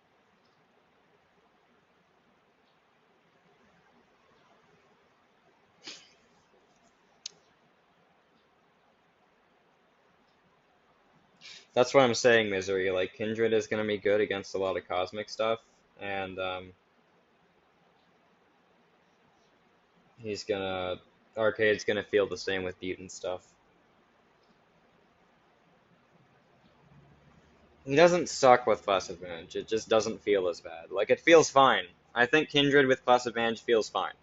That's what I'm saying, Misery. Like, Kindred is gonna be good against a lot of cosmic stuff, and, Arcade's gonna feel the same with mutant stuff. He doesn't suck with class advantage, it just doesn't feel as bad. Like, it feels fine. I think Kindred with class advantage feels fine.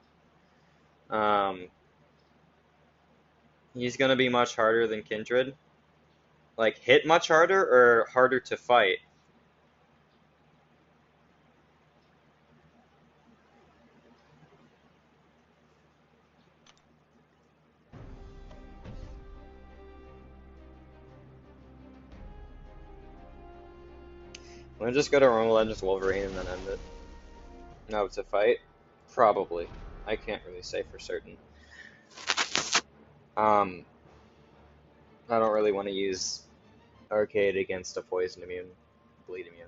He's gonna be much harder than Kindred. Like, hit much harder, or harder to fight? Wanna just go to Roman Legends Wolverine and then end it? No, to fight? Probably. I can't really say for certain. I don't really want to use Arcade against a poison immune, bleed immune.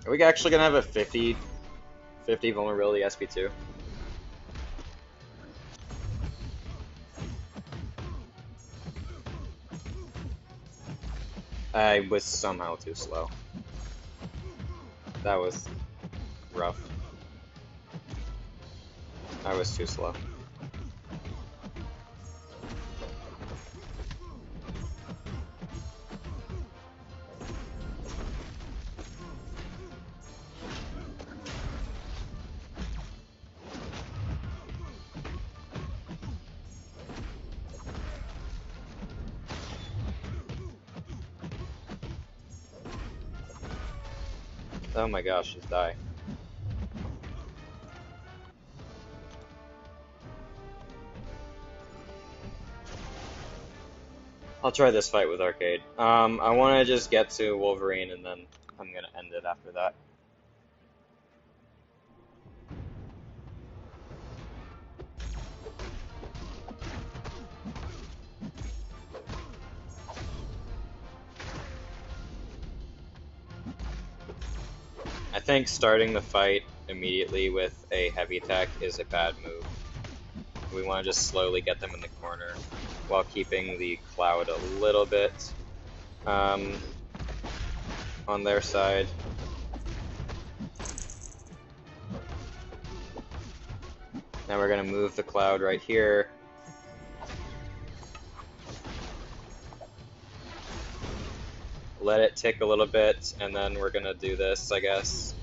Are we actually gonna have a 50 vulnerability SP2? I was somehow too slow. That was rough. I was too slow. Oh my gosh, just die. I'll try this fight with Arcade. I want to just get to Wolverine and then I'm gonna end it after that. I think starting the fight immediately with a heavy attack is a bad move. We want to just slowly get them in the corner while keeping the cloud a little bit on their side. Now we're going to move the cloud right here. Let it tick a little bit, and then we're going to do this, I guess.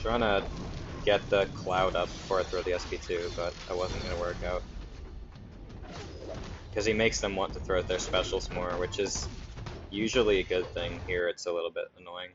Trying to get the cloud up before I throw the SP2, but that wasn't going to work out. Because he makes them want to throw out their specials more, which is usually a good thing. Here it's a little bit annoying.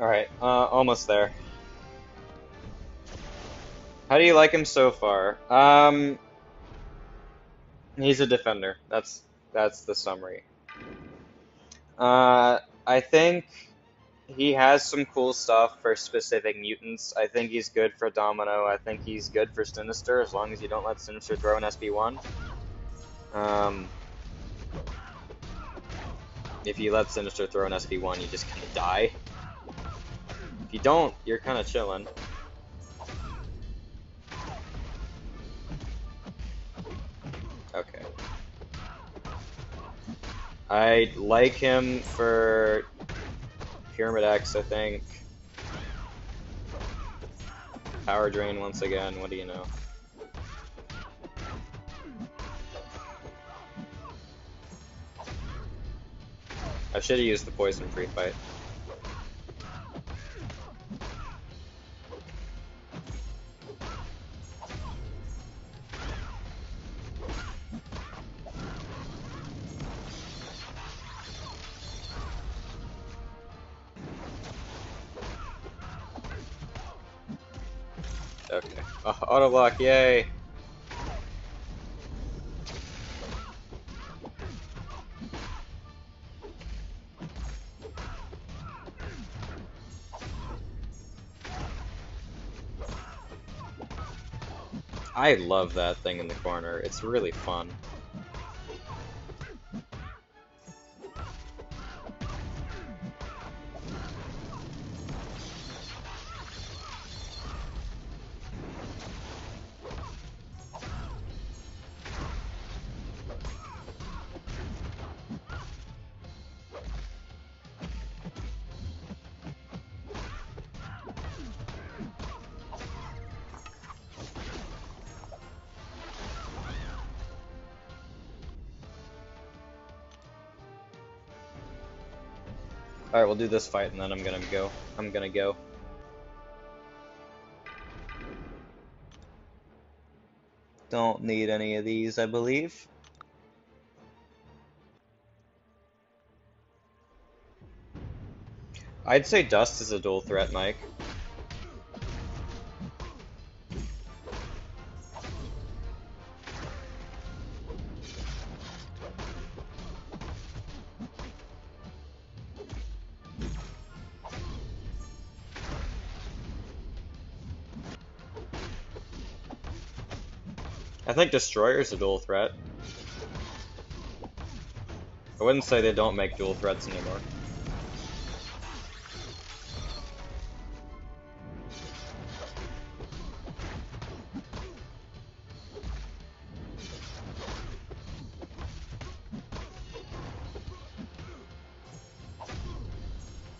Alright, almost there. How do you like him so far? He's a defender. That's the summary. I think he has some cool stuff for specific mutants. I think he's good for Domino. I think he's good for Sinister, as long as you don't let Sinister throw an SP1. If you let Sinister throw an SP1, you just kind of die. If you don't, you're kind of chilling. Okay. I like him for Pyramid X, I think. Power Drain once again, what do you know? I should have used the poison free fight. Okay. Oh, auto block, yay! I love that thing in the corner. It's really fun. Alright, we'll do this fight and then I'm gonna go. Don't need any of these, I believe. I'd say Dust is a dual threat, Mike. I think Destroyer's a dual threat. I wouldn't say they don't make dual threats anymore.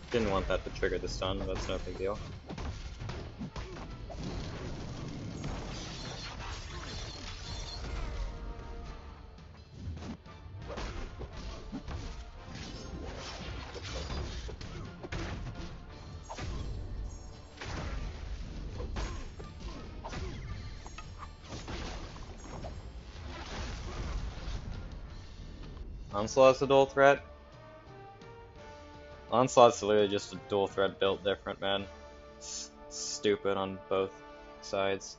Didn't want that to trigger the stun, that's no big deal. Onslaught's a dual threat? Onslaught's literally just a dual threat built different, man. It's stupid on both sides.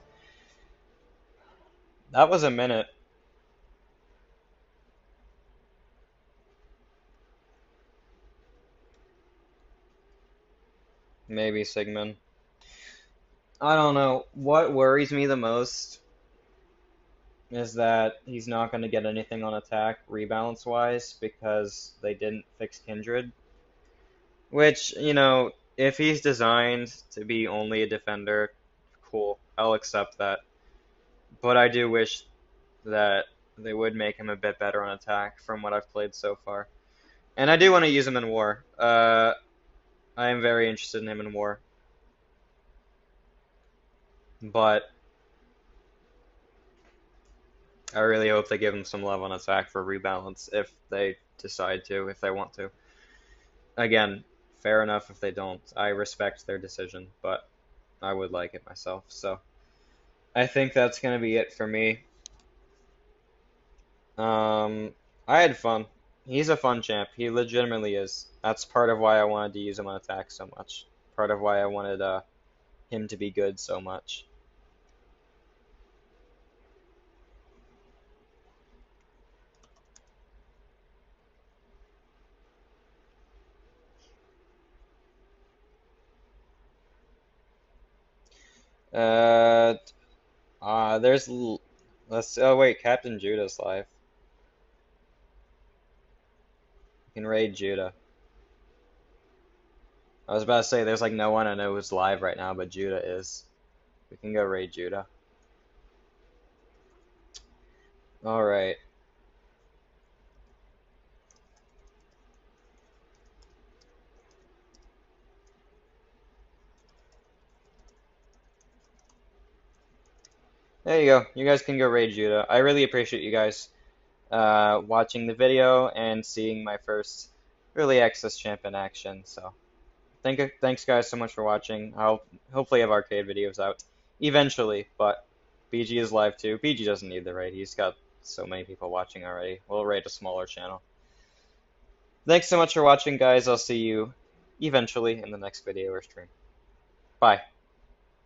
That was a minute. Maybe Sigmund. I don't know. What worries me the most is that he's not going to get anything on attack rebalance wise because they didn't fix kindred. Which, you know, if he's designed to be only a defender, cool, I'll accept that. But I do wish that they would make him a bit better on attack from what I've played so far. And I do want to use him in war. I am very interested in him in war. But I really hope they give him some love on attack for rebalance if they decide to, if they want to. Again, fair enough if they don't. I respect their decision, but I would like it myself. So I think that's going to be it for me. I had fun. He's a fun champ. He legitimately is. That's part of why I wanted to use him on attack so much. Part of why I wanted him to be good so much. Uh, there's let's. Oh wait, Captain Judah's live. You can raid Judah. I was about to say there's like no one I know who's live right now, but Judah is. We can go raid Judah. All right. There you go. You guys can go raid Judah. I really appreciate you guys watching the video and seeing my first early access champ in action. So thanks guys so much for watching. I'll hopefully have arcade videos out eventually, but BG is live too. BG doesn't need the raid. He's got so many people watching already. We'll raid a smaller channel. Thanks so much for watching, guys. I'll see you eventually in the next video or stream. Bye.